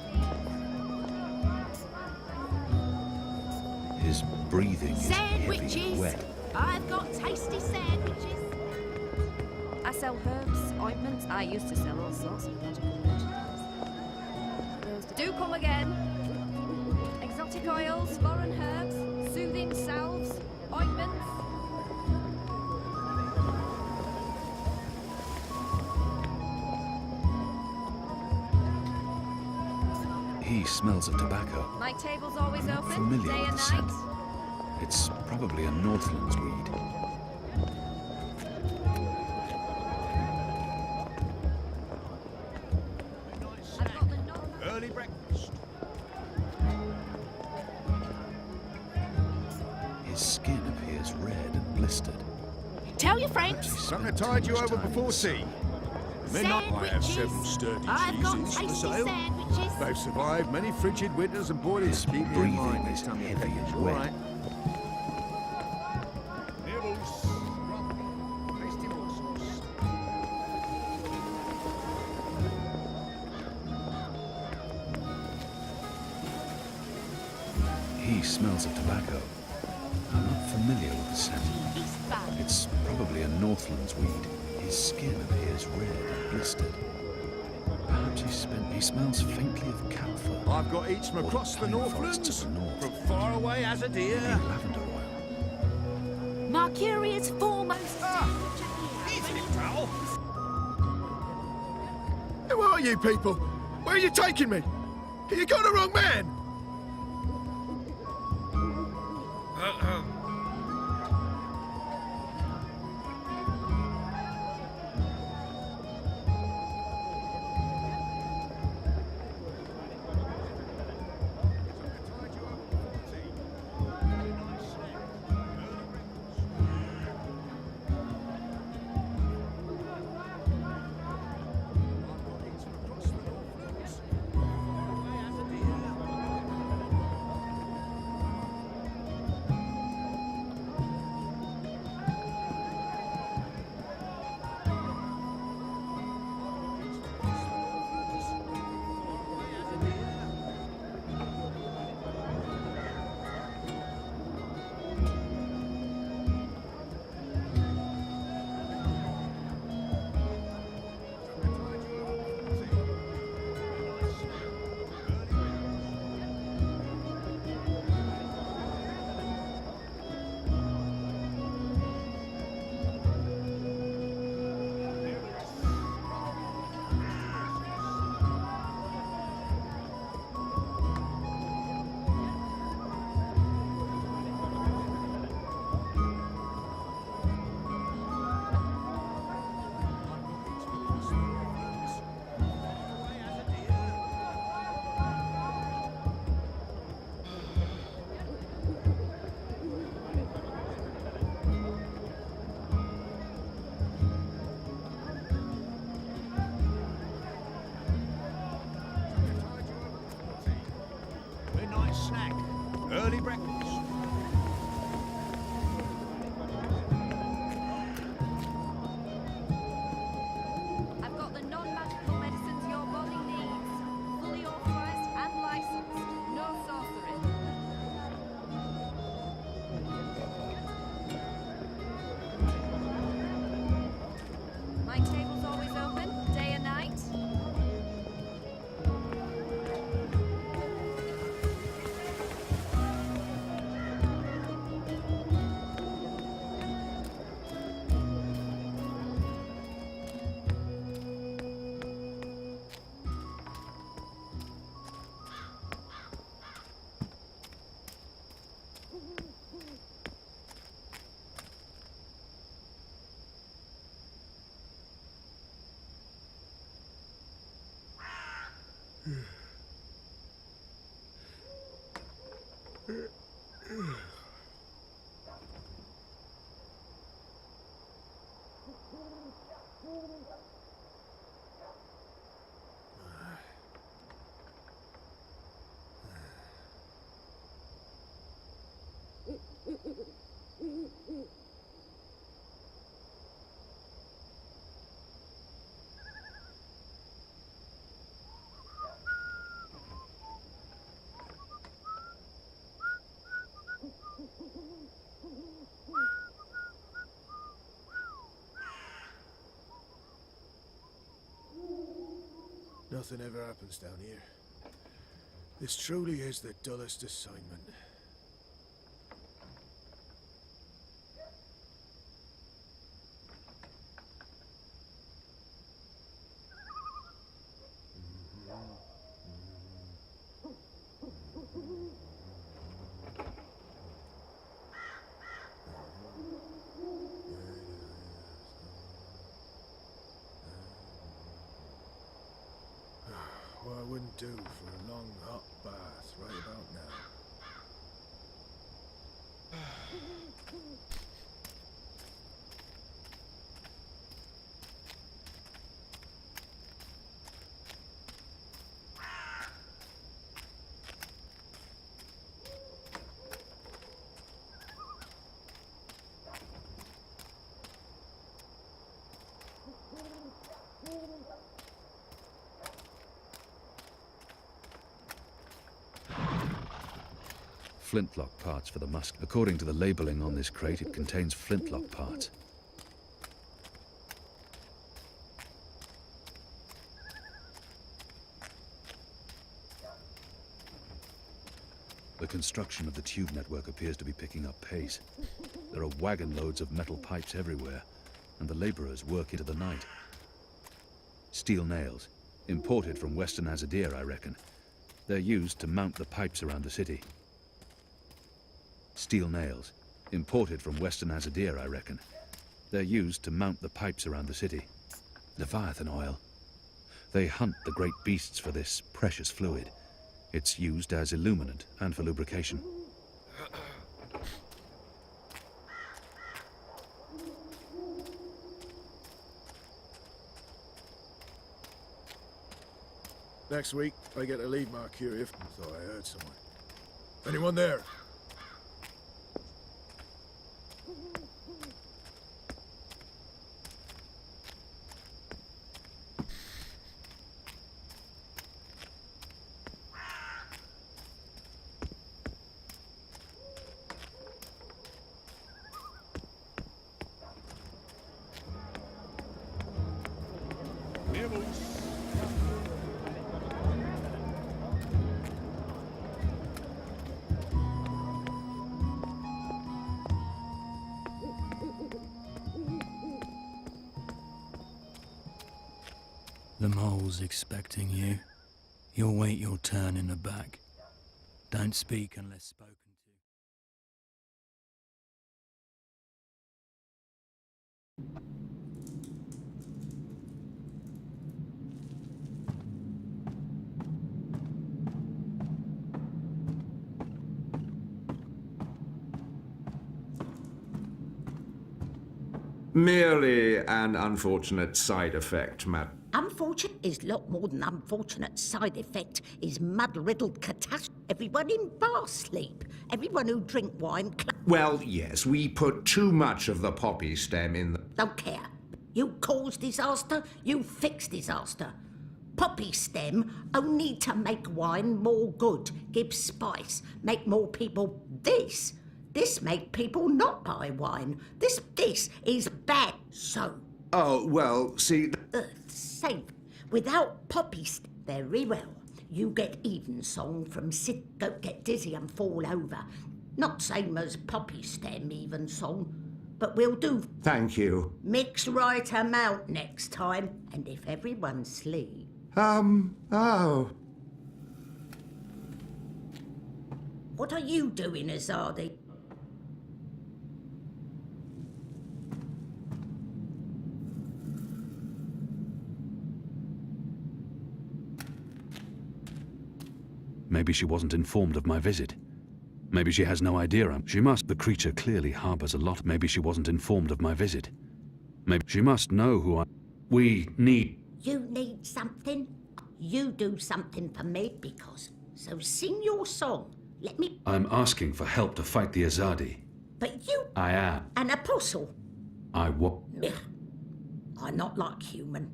needs. His breathing is heavy and Sandwiches! wet. I've got tasty sandwiches. I sell herbs, ointments. I used to sell all sorts of magical merchandise. Do come again. Exotic oils, foreign herbs, soothing salves, ointments. He smells of tobacco. My table's always I'm not open, familiar day with and the scent. night. It's probably a Northlands weed. Early breakfast. His skin appears red and blistered. Tell your friends. Something tied you over before tea. Midnight, I have 7 sturdy I've got cheeses for tasty sale. sandwiches. They've survived many frigid winters and boilers. Keep me in breathing mind is next time you heavy package, and all wet. right? Nibbles. Tasty morsels. He smells of tobacco. I'm not familiar with the scent. It's probably a Northlands weed. His skin appears red and blistered. Perhaps he smells faintly of camphor. I've got eats from Or across the pine forests Northlands. of the north. From far away as a deer. Maybe lavender oil. Mercurius foremost. Who are you people? Where are you taking me? You got the wrong man! nice snack. Early breakfast. I've got the non-magical medicines your body needs. Fully authorized and licensed. No sorcery. My table's always open, day and night. Nothing ever happens down here. This truly is the dullest assignment. What I wouldn't do for a long hot bath right about now. Flintlock parts for the musk. According to the labeling on this crate, it contains flintlock parts. The construction of the tube network appears to be picking up pace. There are wagon loads of metal pipes everywhere, and the laborers work into the night. Steel nails, imported from Western Azadir, I reckon. They're used to mount the pipes around the city. Steel nails, imported from Western Azadir, I reckon. They're used to mount the pipes around the city. Leviathan oil. They hunt the great beasts for this precious fluid. It's used as illuminant and for lubrication. Next week, I get to leave Mercury. Thought I heard someone. Anyone there? The mole's expecting you. You'll wait your turn in the back. Don't speak unless spoken to. Merely an unfortunate side effect, Matt. Unfortunate is lot more than unfortunate. Side effect is mud-riddled catastrophe. Everyone in bar sleep. Everyone who drink wine... Well, yes, we put too much of the poppy stem in the... Don't care. You cause disaster, you fix disaster. Poppy stem only to make wine more good, give spice, make more people... This make people not buy wine. This is bad. So... Oh, well, see... Earth safe. Without poppy stem, very well. You get evensong from don't get dizzy and fall over. Not same as poppy stem evensong, but we'll do. Thank you. Mix right amount next time, and if everyone sleep. Oh. What are you doing, Azadi? Maybe she wasn't informed of my visit. Maybe she has no idea she must. The creature clearly harbors a lot. Maybe she wasn't informed of my visit. Maybe she must know who I... We need... You need something? You do something for me, because... So sing your song. Let me... I'm asking for help to fight the Azadi. But you... I am. An apostle. Meh. I'm not like human.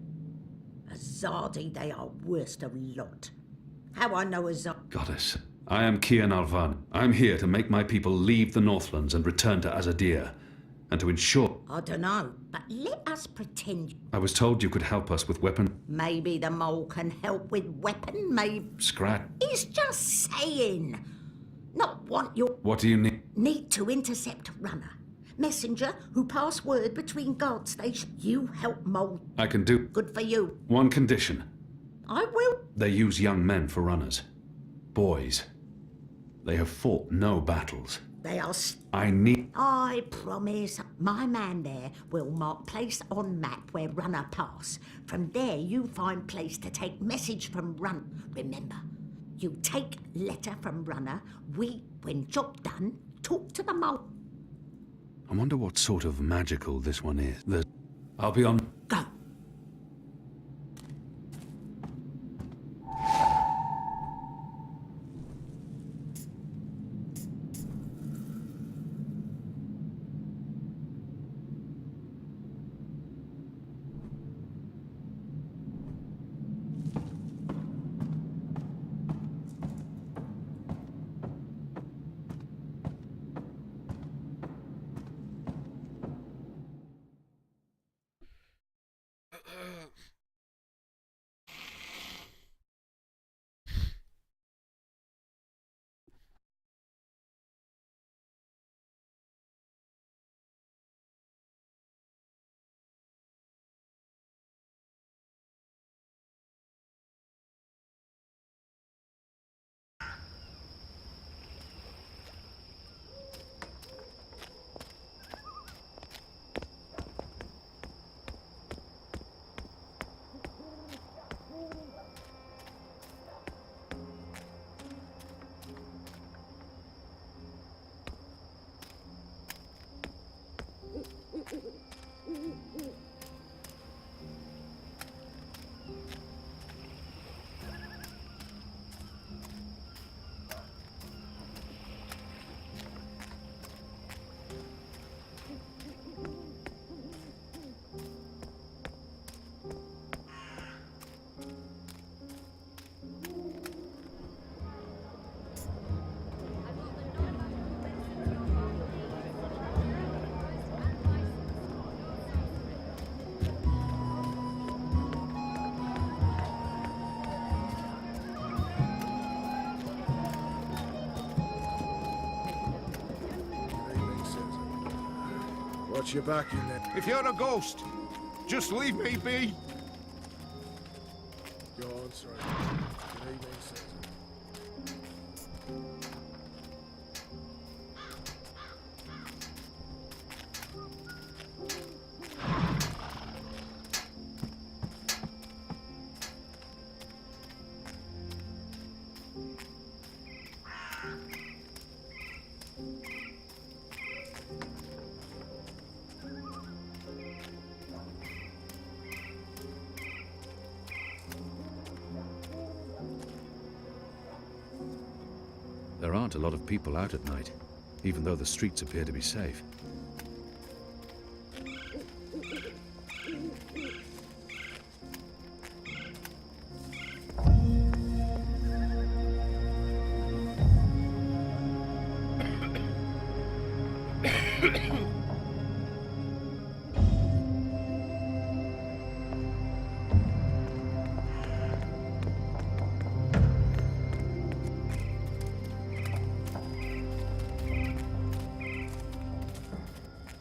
Azadi, they are worst of lot. How I know Azadi... Goddess, I am Kian Alvan. I'm here to make my people leave the Northlands and return to Azadir, and to ensure... I don't know, but let us pretend... I was told you could help us with weapon... Maybe the mole can help with weapon, maybe... Scrat. He's just saying. Not want your... What do you need? Need to intercept Runner. Messenger who pass word between guard stations. You help mole. I can do... Good for you. One condition. I will. They use young men for runners. Boys. They have fought no battles. They are... I need... I promise. My man there will mark place on map where Runner pass. From there you find place to take message from Run. Remember, you take letter from Runner. When job done, talk to the mole. I wonder what sort of magical this one is. I'll be on... Go. Watch your back in there. If you're a ghost, just leave me be. Go on, sorry. Good evening, Caesar. There aren't a lot of people out at night, even though the streets appear to be safe.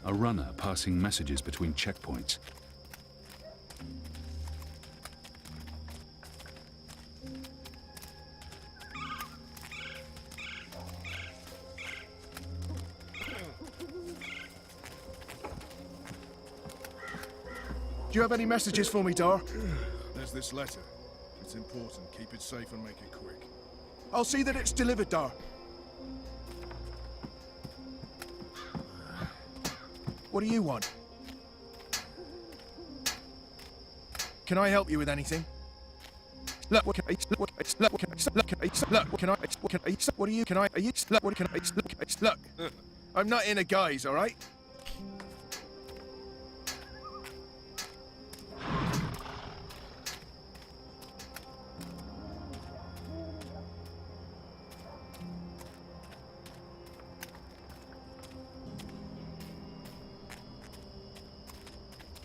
A runner passing messages between checkpoints. Do you have any messages for me, Dar? There's this letter. It's important. Keep it safe and make it quick. I'll see that it's delivered, Dar. What do you want? Can I help you with anything? Look, what can I, look, look, can I, look, can I, look, what can I, what can I, what do you, can I, look, what can I, look, I'm not in a guise, all right?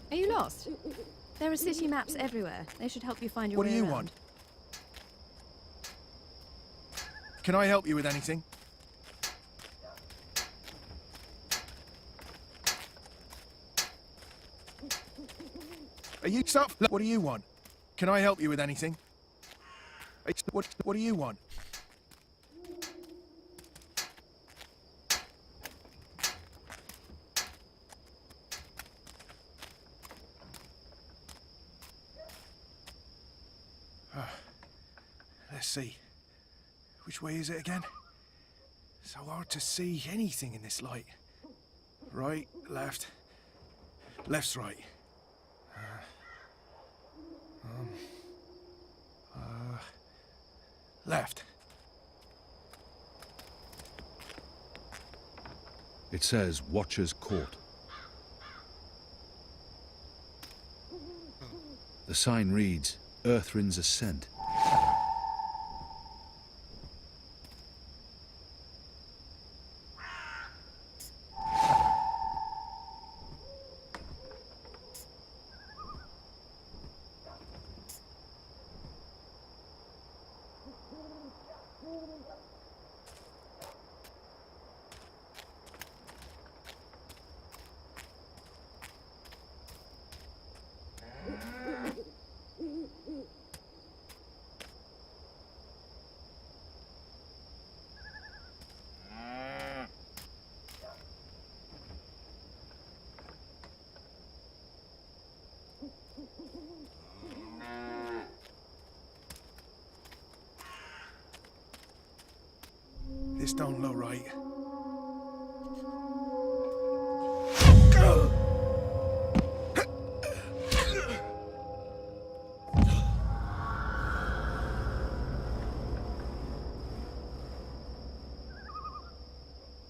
Are you lost? There are city maps everywhere. They should help you find your What way do you around. want? Can I help you with anything? Are you stop? What do you want? Can I help you with anything? What do you want? Let's see. Which way is it again? So hard to see anything in this light. Right, left. Left's right. Left. It says Watcher's Court. The sign reads, Earthrin's Ascent. This don't look right.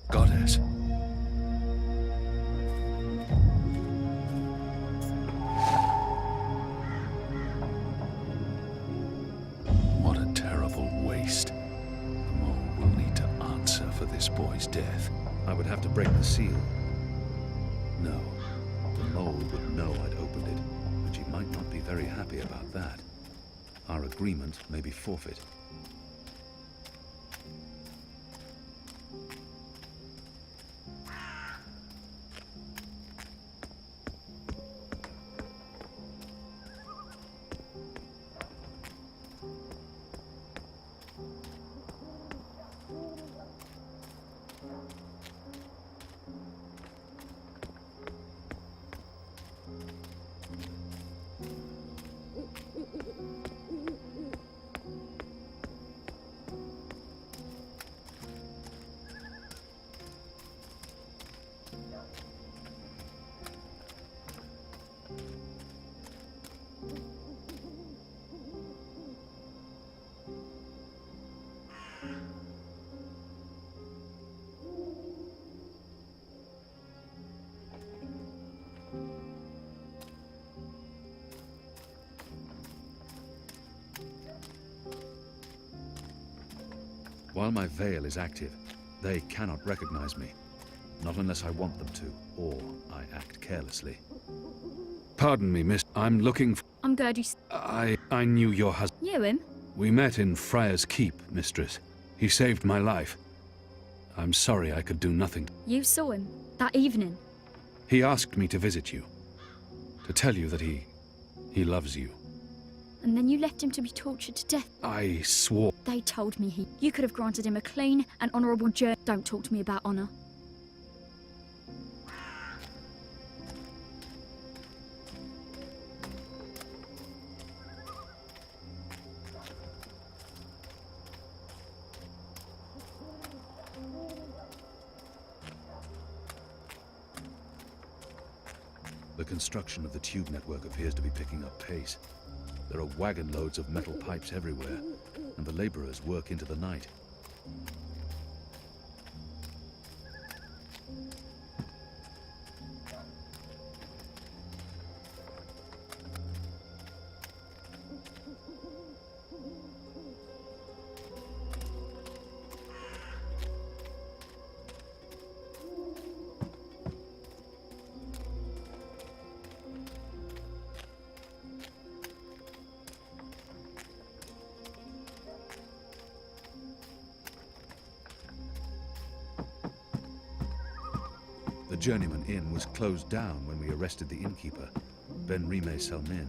Goddess. What a terrible waste. The mole will need to answer for this boy's death. I would have to break the seal. No, the mole would know I'd opened it, and she might not be very happy about that. Our agreement may be forfeit. While my veil is active, they cannot recognize me. Not unless I want them to, or I act carelessly. Pardon me, miss. I'm looking for... I'm glad you... I knew your husband. You him? We met in Friar's Keep, mistress. He saved my life. I'm sorry I could do nothing. You saw him that evening? He asked me to visit you. To tell you that he loves you. And then you left him to be tortured to death. I swore... They told me you could have granted him a clean and honourable journey. Don't talk to me about honour. The construction of the tube network appears to be picking up pace. There are wagon loads of metal pipes everywhere, and the laborers work into the night. The Journeyman Inn was closed down when we arrested the innkeeper, Ben Rime Selmin.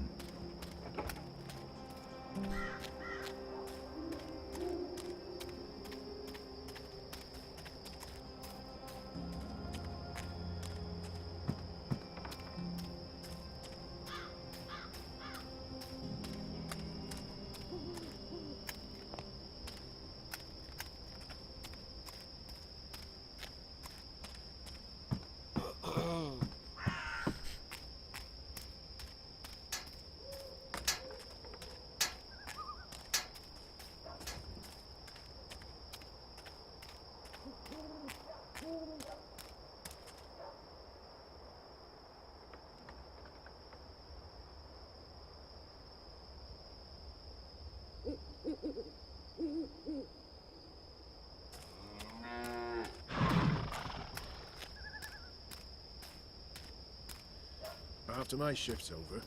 After my shift's over,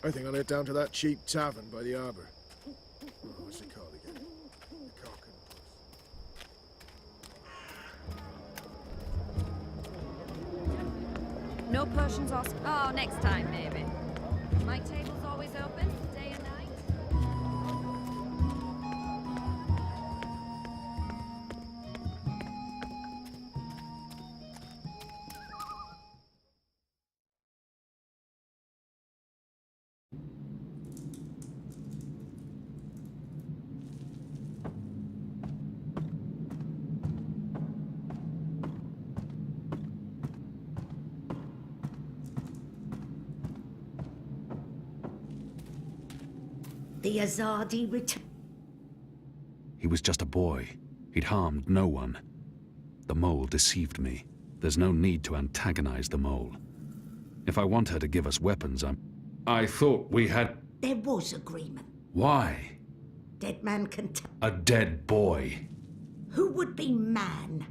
I think I'll head down to that cheap tavern by the harbour. Oh, what's it called again? The Cock and Puss. No potions or... Oh, next time, maybe. My table's always open, day and night. The Azadi returned. He was just a boy. He'd harmed no one. The mole deceived me. There's no need to antagonize the mole. If I want her to give us weapons, I thought we had... There was agreement. Why? Dead man can A dead boy. Who would be man?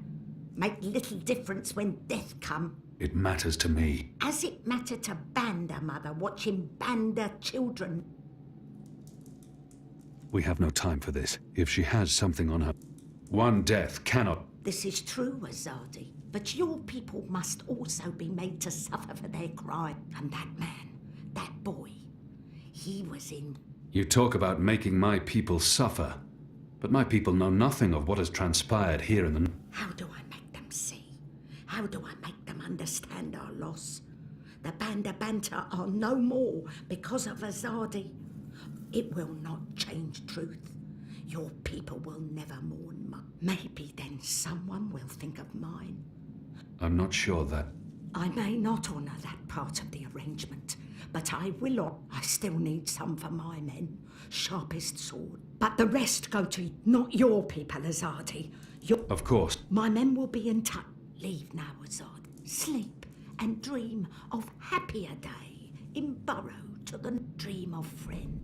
Make little difference when death come. It matters to me. As it matter to Banda mother watching Banda children. We have no time for this. If she has something on her... One death cannot... This is true, Azadi. But your people must also be made to suffer for their crime. And that man, that boy, he was in... You talk about making my people suffer. But my people know nothing of what has transpired here in the... How do I make them see? How do I make them understand our loss? The Banda Banta are no more because of Azadi. It will not change truth. Your people will never mourn much. Maybe then someone will think of mine. I'm not sure that... I may not honour that part of the arrangement, but I will. I still need some for my men. Sharpest sword. But the rest go to not your people, Azadi. Of course. My men will be in touch. Leave now, Azadi. Sleep and dream of happier day in Burrow to the dream of friend.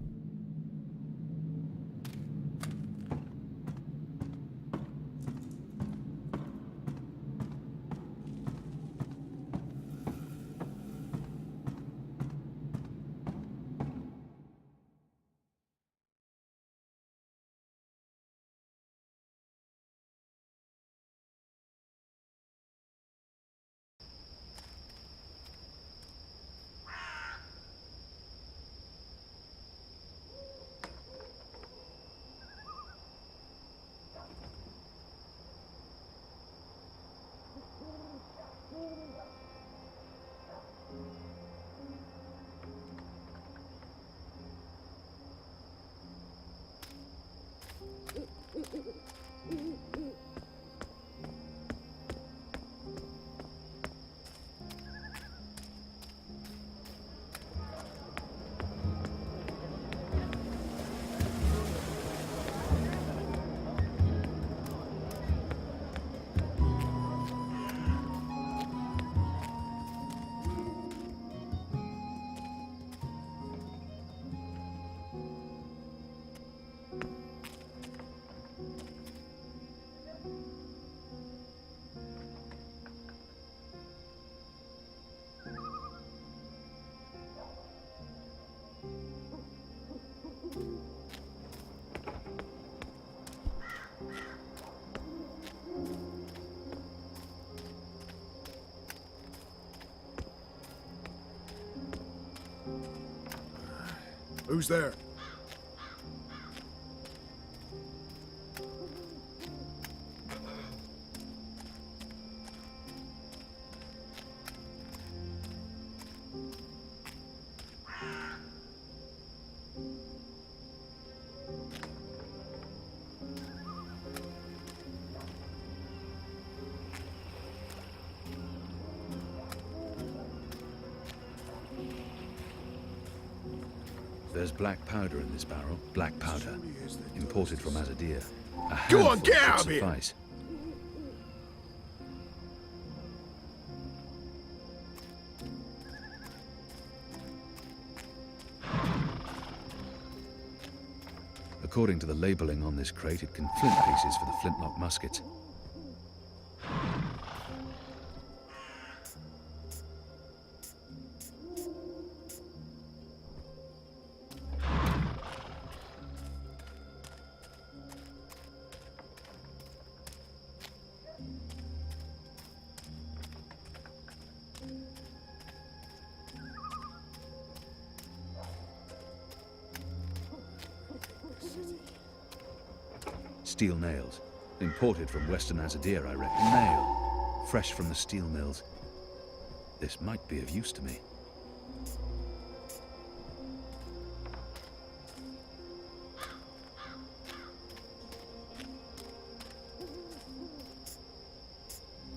Who's there? There's black powder in this barrel. Black powder. Imported from Azadir. A Go on, handful get should out of here! suffice. According to the labeling on this crate, it can flint pieces for the flintlock muskets. Steel nails. Imported from Western Azadir, I reckon. Nail. Fresh from the steel mills. This might be of use to me.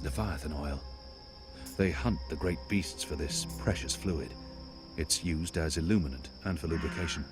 Leviathan oil. They hunt the great beasts for this precious fluid. It's used as illuminant and for lubrication.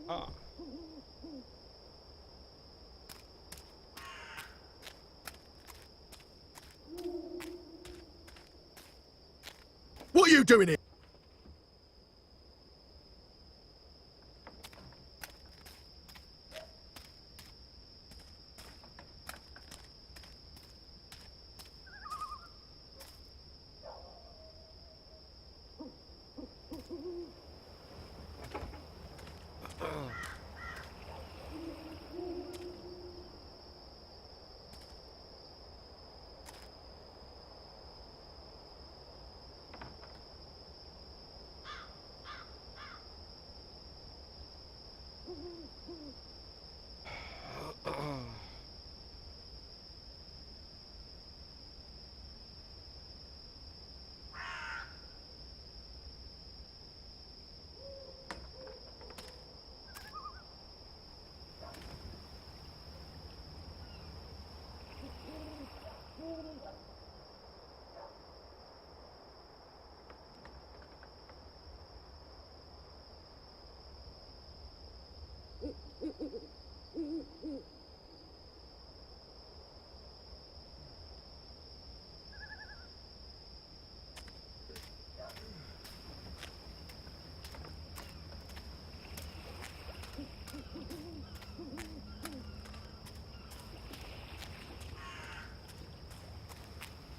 Ah. What are you doing here?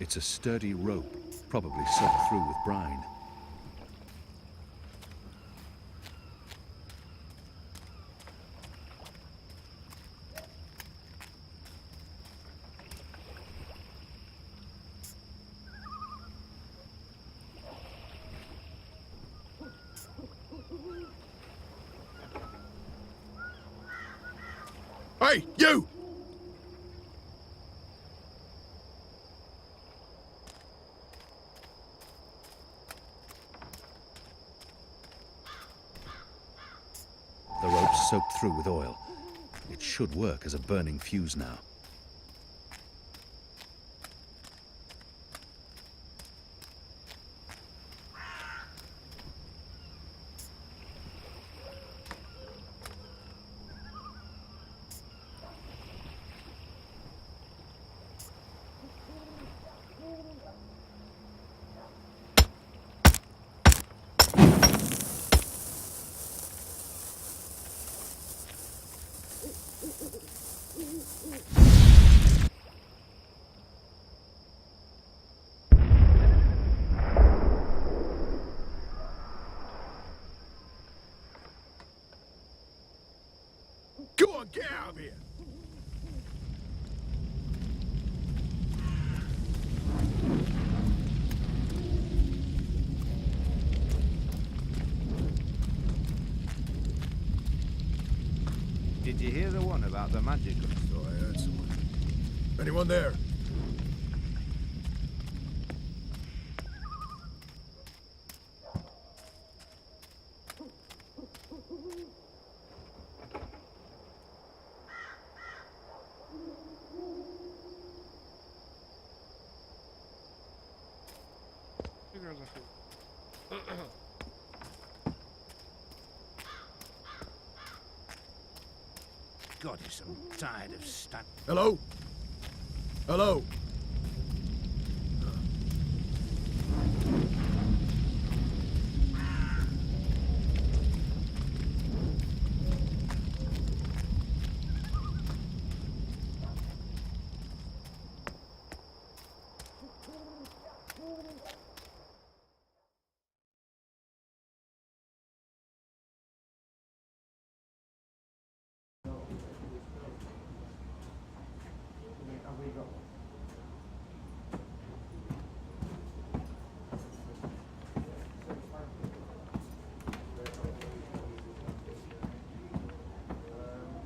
It's a sturdy rope, probably soaked through with brine. Hey, you! The rope's soaked through with oil. It should work as a burning fuse now. Go on, get out of here! Did you hear the one about the magical? Oh, I heard someone. Anyone there? Goddess, I'm tired of stuck. Hello? Hello?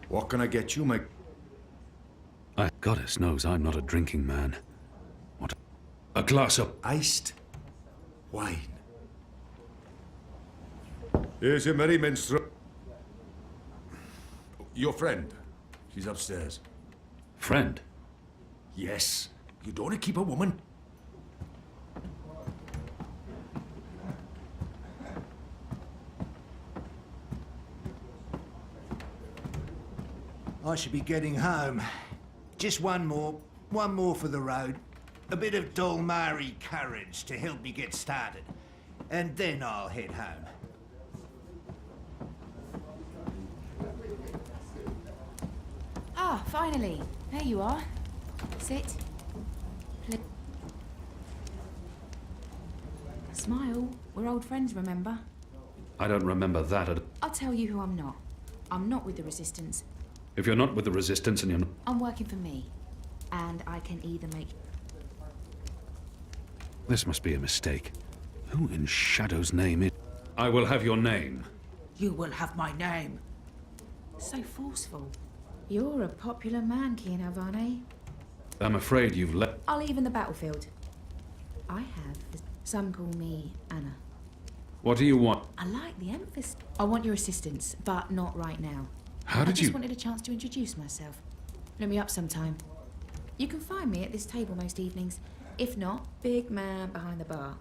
What can I get you, mate? Goddess knows I'm not a drinking man. What? A glass of Iced wine. Here's your merry minstrel. Your friend. She's upstairs. friend. Yes. You don't want to keep a woman. I should be getting home. Just one more for the road. A bit of Dolmari courage to help me get started. And then I'll head home. Ah, finally. There you are. Sit. Smile. We're old friends, remember? I don't remember that at... I'll tell you who I'm not. I'm not with the Resistance. If you're not with the Resistance and you're not... I'm working for me. And I can either make... This must be a mistake. Who in Shadow's name is... I will have your name. You will have my name. So forceful. You're a popular man, Kian Alvane. I'm afraid you've left... I'll leave in the battlefield. I have. Some call me Anna. What do you want? I like the emphasis. I want your assistance, but not right now. How did I you... just wanted a chance to introduce myself. Look me up sometime. You can find me at this table most evenings. If not, big man behind the bar.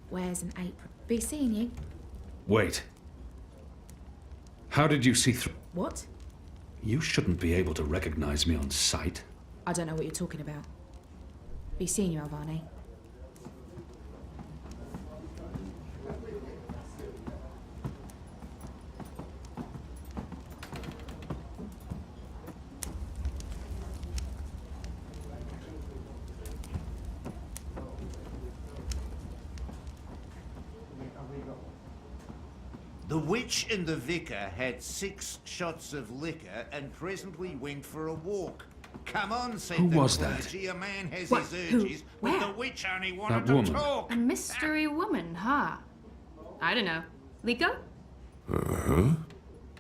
Wears an apron. Be seeing you. Wait. How did you see through... What? You shouldn't be able to recognize me on sight. I don't know what you're talking about. Be seeing you, Alvane. The witch and the vicar had 6 shots of liquor and presently went for a walk. Come on, said Who the was that? clergy. A man has What? his Who? urges, Where? but the witch only wanted That woman. to talk. A mystery woman, huh? I don't know. Liko? Uh-huh.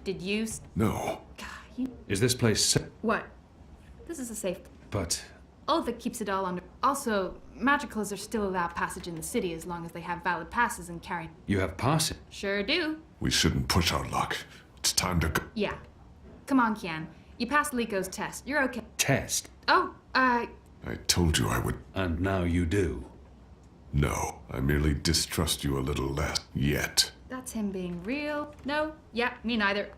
Did you... No. Is this place safe? What? This is a safe... But Oath that keeps it all under... Also, magicals are still allowed passage in the city as long as they have valid passes and carry... you have passage. Sure do. We shouldn't push our luck. It's time to go. Yeah. Come on, Kian. You passed Liko's test. You're okay. Test. Oh, I told you I would. And now you do. No, I merely distrust you a little less. Yet. That's him being real. No? Yeah, me neither.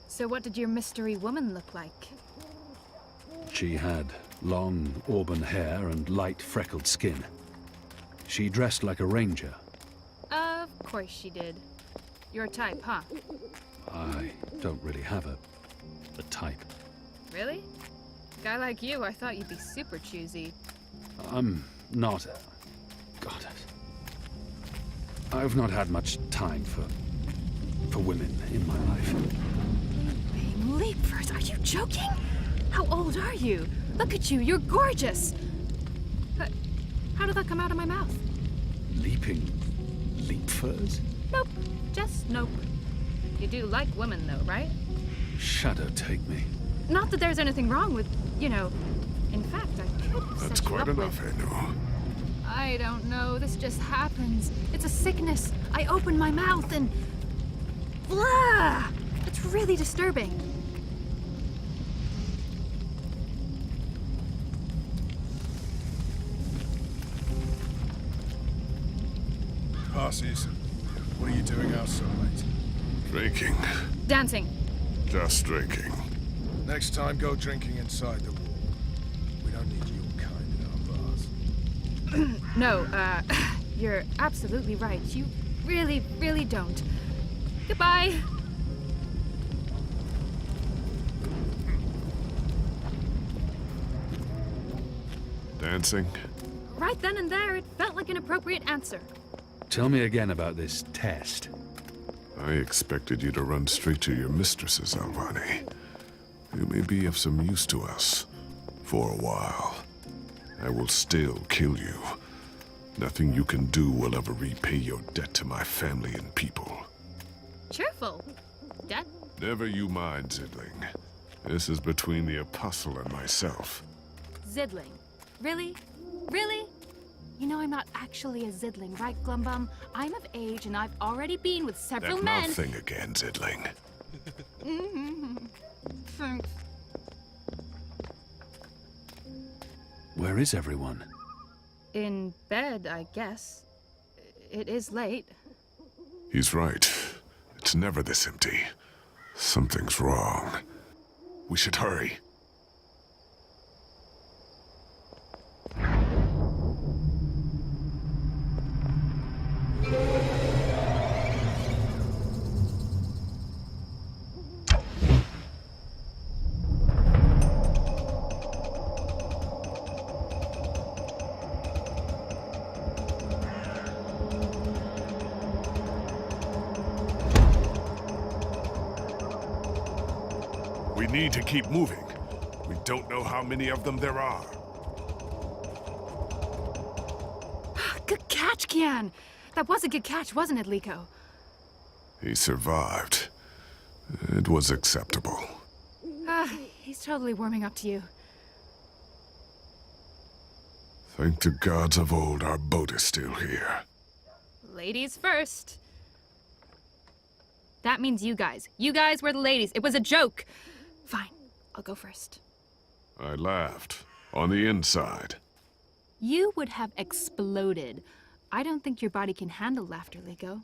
So what did your mystery woman look like? She had long auburn hair and light freckled skin. She dressed like a ranger. Of course she did. Your type, huh? I don't really have a type. Really? A guy like you, I thought you'd be super choosy. I'm not. God. I've not had much time for women in my life. Leapers, are you joking? How old are you? Look at you, you're gorgeous! How did that come out of my mouth? Leaping leapfurs? Nope, just nope. You do like women though, right? Shadow take me. Not that there's anything wrong with, you know... In fact, I could have That's set you quite up enough, with... Enu. I don't know, this just happens. It's a sickness. I open my mouth and... Blah! It's really disturbing. Passes. What are you doing out so late? Drinking. Dancing. Just drinking. Next time, go drinking inside the wall. We don't need your kind in our bars. No, you're absolutely right. You really, really don't. Goodbye. Dancing? Right then and there, it felt like an appropriate answer. Tell me again about this test. I expected you to run straight to your mistresses, Alvani. You may be of some use to us. For a while. I will still kill you. Nothing you can do will ever repay your debt to my family and people. Cheerful. Death? Never you mind, Zidling. This is between the Apostle and myself. Zidling. Really? Really? You know I'm not actually a Zidling, right, Glumbum? I'm of age and I've already been with several That men. mouth thing again, Zidling. Thanks. Where is everyone? In bed, I guess. It is late. He's right. It's never this empty. Something's wrong. We should hurry. We need to keep moving. We don't know how many of them there are. Good catch, Kian. That was a good catch, wasn't it, Liko? He survived. It was acceptable. He's totally warming up to you. Thank the gods of old our boat is still here. Ladies first. That means you guys. You guys were the ladies. It was a joke. Fine, I'll go first. I laughed. On the inside. You would have exploded. I don't think your body can handle laughter, Liko.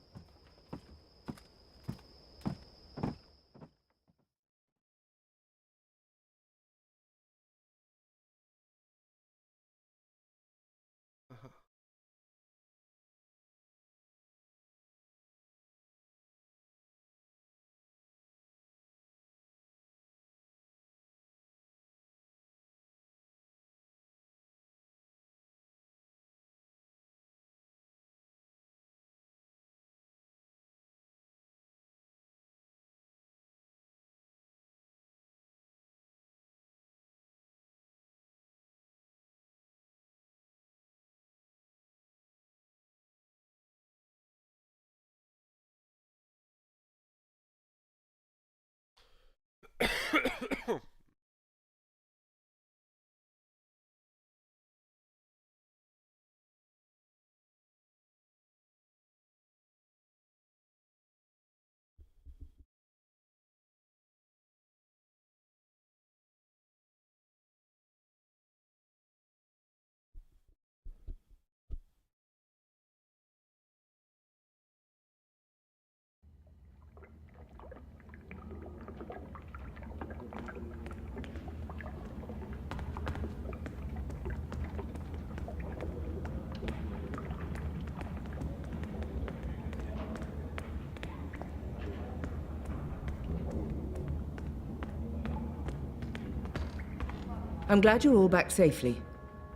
I'm glad you're all back safely.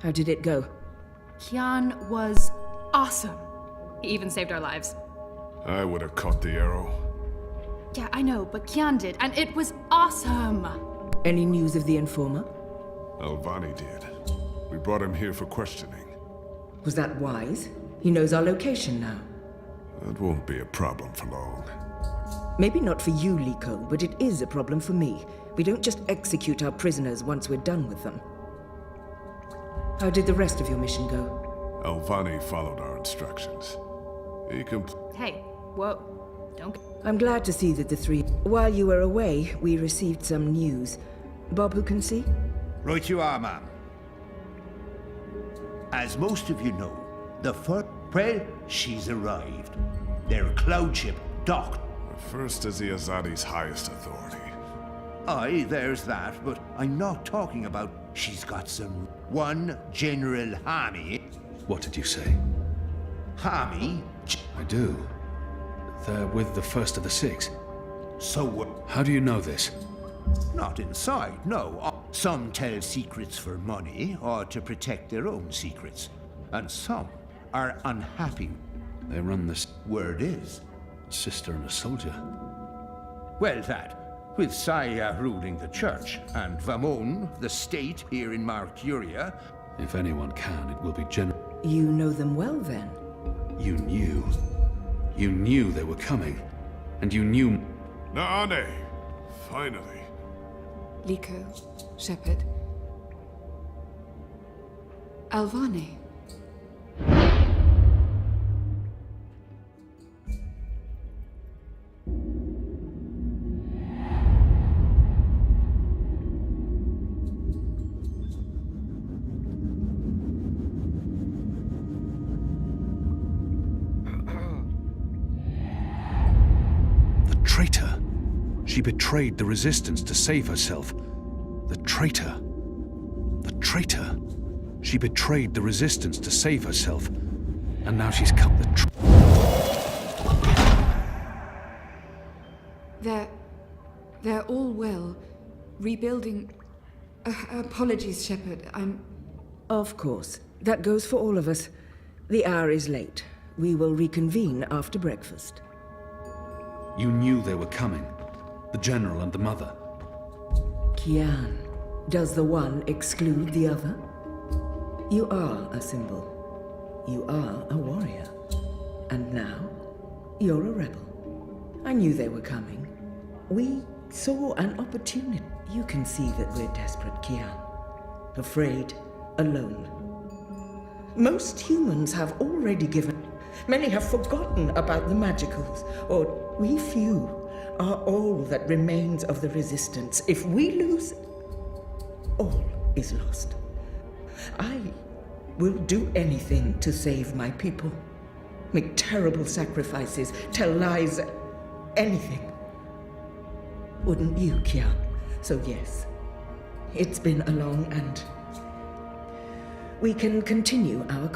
How did it go? Kian was awesome. He even saved our lives. I would have caught the arrow. Yeah, I know, but Kian did, and it was awesome! Any news of the informer? Alvani did. We brought him here for questioning. Was that wise? He knows our location now. That won't be a problem for long. Maybe not for you, Liko, but it is a problem for me. We don't just execute our prisoners once we're done with them. How did the rest of your mission go? Alvani followed our instructions. He Hey, whoa. Don't... I'm glad to see that the three... While you were away, we received some news. Bob who can see? Right you are, ma'am. As most of you know, the first... Well, she's arrived. Their cloud ship docked. The first is the Azadi's highest authority. Aye, there's that, but I'm not talking about she's got some... One General Hami. What did you say? Hami? I do. They're with the first of the six. So... How do you know this? Not inside, no. Some tell secrets for money, or to protect their own secrets. And some are unhappy. They run this... Word is. A sister and a soldier. Well, that. With Saya ruling the church, and Vamon, the state here in Marcuria. If anyone can, it will be General... You know them well, then? You knew. You knew they were coming. And you knew... Naane! Finally. Liko, Shepard. Alvani. Traitor. She betrayed the resistance to save herself. The traitor. The traitor. She betrayed the resistance to save herself. And now she's come the They're all well. Rebuilding... apologies, Shepard. I'm... Of course. That goes for all of us. The hour is late. We will reconvene after breakfast. You knew they were coming. The General and the Mother. Kian, does the one exclude the other? You are a symbol. You are a warrior. And now, you're a rebel. I knew they were coming. We saw an opportunity. You can see that we're desperate, Kian. Afraid, alone. Most humans have already given... Many have forgotten about the magicals, or we few are all that remains of the resistance. If we lose, all is lost. I will do anything to save my people. Make terrible sacrifices, tell lies, anything. Wouldn't you, Kian? So yes, it's been a long and... We can continue our...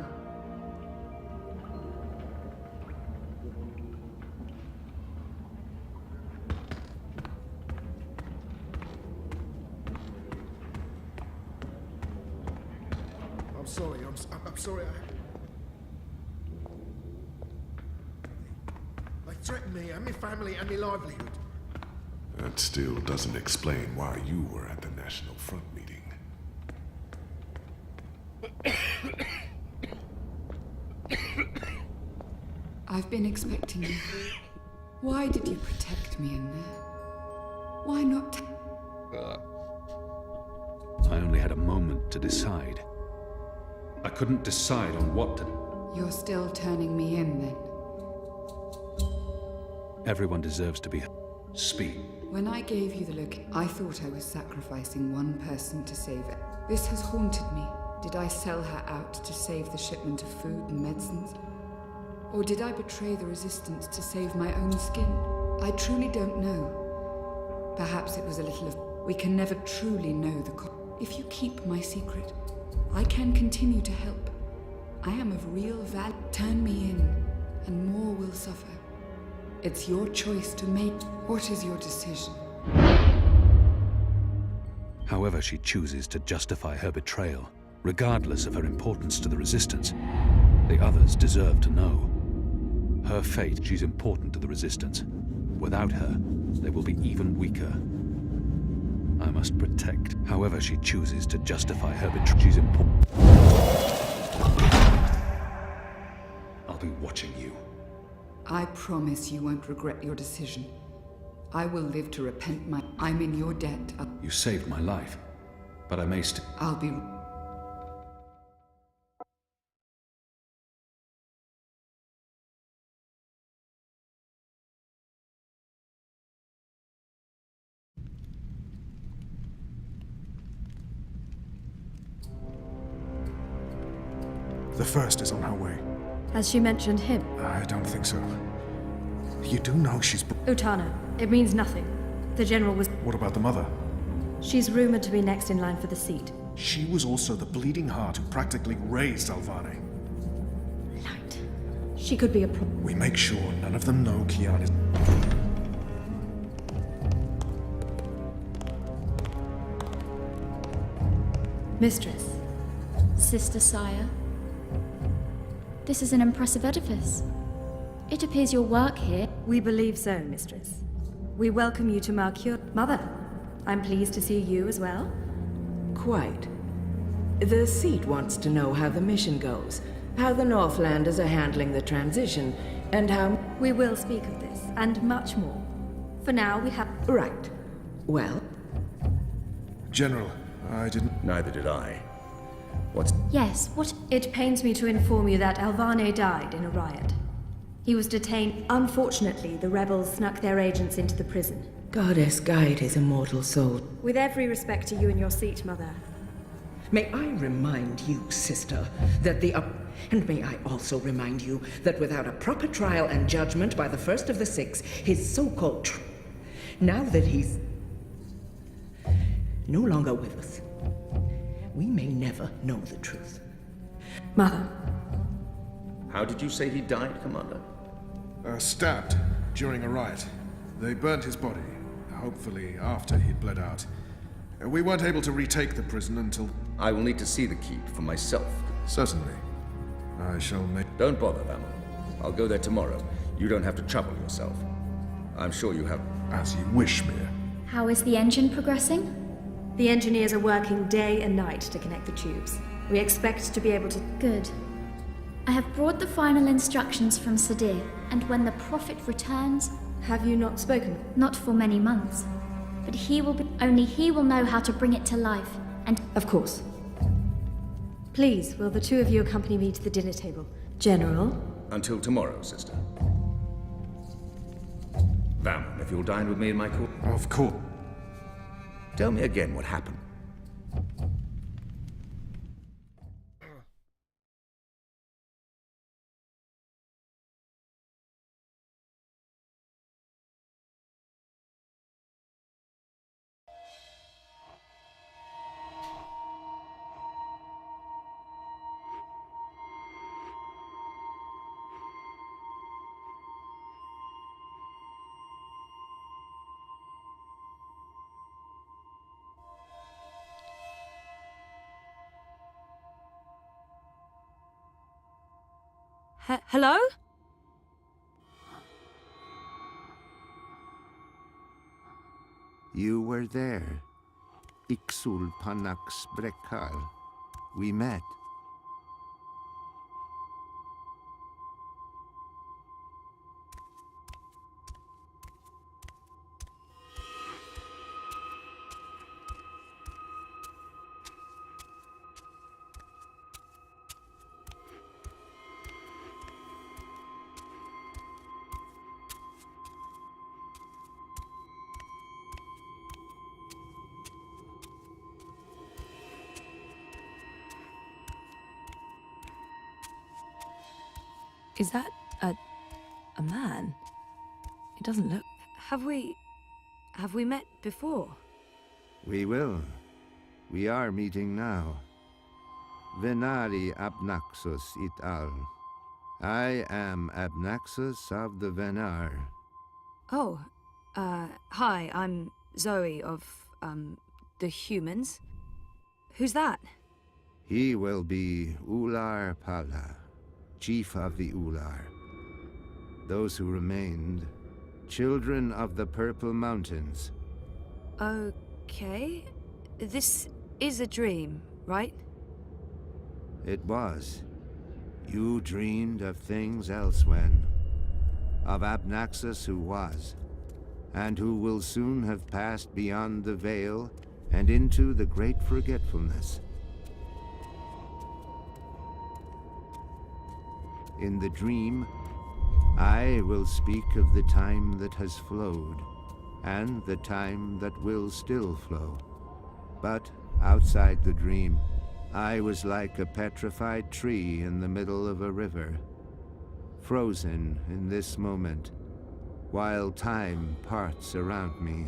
I'm sorry. They threatened me and my family and my livelihood. That still doesn't explain why you were at the National Front meeting. I've been expecting you. Why did you protect me in there? Why not... to decide. I couldn't decide on what to... You're still turning me in, then? Everyone deserves to be... Speak. When I gave you the look, I thought I was sacrificing one person to save it. This has haunted me. Did I sell her out to save the shipment of food and medicines? Or did I betray the resistance to save my own skin? I truly don't know. Perhaps it was a little of... We can never truly know the... If you keep my secret, I can continue to help. I am of real value. Turn me in, and more will suffer. It's your choice to make. What is your decision? However she chooses to justify her betrayal, regardless of her importance to the Resistance, the others deserve to know. Her fate, she's important to the Resistance. Without her, they will be even weaker. I must protect. However she chooses to justify her betrayal, she's important. I'll be watching you. I promise you won't regret your decision. I will live to repent I'm in your debt. You saved my life, but I may I'll be... The first is on her way. Has she mentioned him? I don't think so. You do know she's... Utana. It means nothing. The general was... What about the mother? She's rumored to be next in line for the seat. She was also the bleeding heart who practically raised Alvane. Light. She could be a problem. We make sure none of them know Kian is... Mistress. Sister Sire. This is an impressive edifice. It appears your work here... We believe so, Mistress. We welcome you to Marcure. Mother, I'm pleased to see you as well. Quite. The seat wants to know how the mission goes, how the Northlanders are handling the transition, and how... We will speak of this, and much more. For now, we have... Right. Well? General, I didn't... Neither did I. Yes, what... It pains me to inform you that Alvane died in a riot. He was detained. Unfortunately, the rebels snuck their agents into the prison. Goddess guide his immortal soul. With every respect to you and your seat, Mother. May I remind you, sister, that and may I also remind you that without a proper trial and judgment by the first of the six, his so-called now that he's no longer with us, we may never know the truth. Mother. How did you say he died, Commander? Stabbed during a riot. They burnt his body, hopefully after he'd bled out. We weren't able to retake the prison until... I will need to see the keep for myself. Certainly. I shall make... Don't bother, Vamma. I'll go there tomorrow. You don't have to trouble yourself. I'm sure you have... As you wish, Mir. How is the engine progressing? The engineers are working day and night to connect the tubes. We expect to be able to... Good. I have brought the final instructions from Sadir, and when the Prophet returns... Have you not spoken? Not for many months. But only he will know how to bring it to life, and... Of course. Please, will the two of you accompany me to the dinner table? General? Until tomorrow, sister. Vam, if you'll dine with me in my court... Of course. Tell me again what happened. Hello? You were there. Ixul Panax Brekal. We met. Is that a man? It doesn't look... Have we met before? We will. We are meeting now. Venari Abnaxus et al. I am Abnaxus of the Venar. Oh, hi, I'm Zoe of, the humans. Who's that? He will be Ular Pala, chief of the Ular. Those who remained, children of the Purple Mountains. Okay. This is a dream, right? It was. You dreamed of things elsewhen. Of Abnaxus who was, and who will soon have passed beyond the veil and into the great forgetfulness. In the dream, I will speak of the time that has flowed, and the time that will still flow. But outside the dream, I was like a petrified tree in the middle of a river, frozen in this moment, while time parts around me.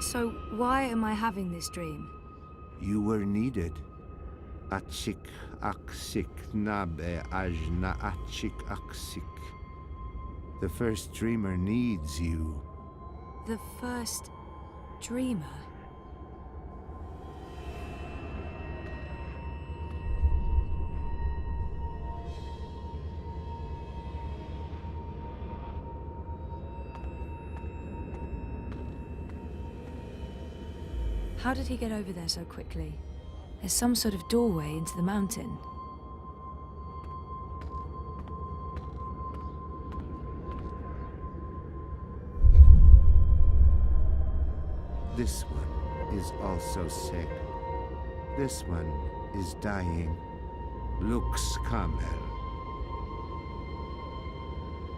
So why am I having this dream? You were needed. Achik aksik nabe ajna achik aksik. The first dreamer needs you. The first dreamer? How did he get over there so quickly? There's some sort of doorway into the mountain. This one is also sick. This one is dying. Lux Kamel.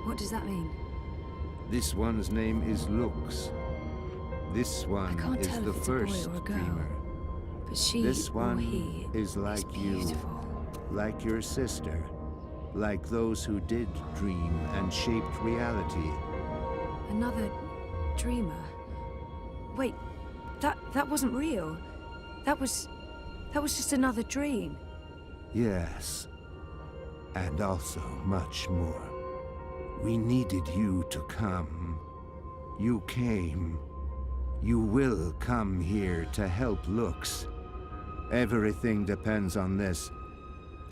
What does that mean? This one's name is Lux. This one is the first dreamer. But she this or one he is like you, like your sister, like those who did dream and shaped reality. Another dreamer? Wait, that wasn't real. That was just another dream. Yes, and also much more. We needed you to come. You came. You will come here to help Lux. Everything depends on this.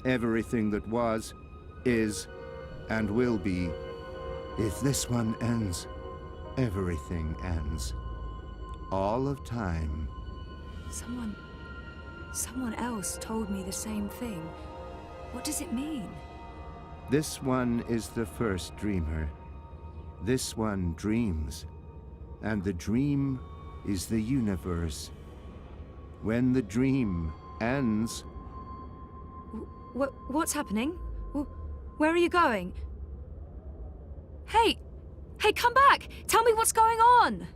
Everything that was, is, and will be. If this one ends, everything ends. All of time. Someone else told me the same thing. What does it mean? This one is the first dreamer. This one dreams. And the dream is the universe. When the dream ends... What's happening? Where are you going? Hey! Hey, come back! Tell me what's going on!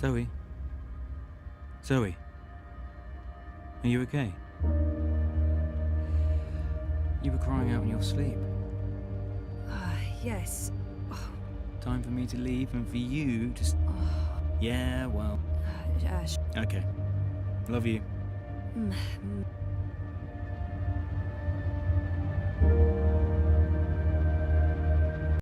Zoe? Zoe? Are you okay? You were crying out in your sleep. Yes. Time for me to leave and for you to... Yeah, well... Okay. Love you.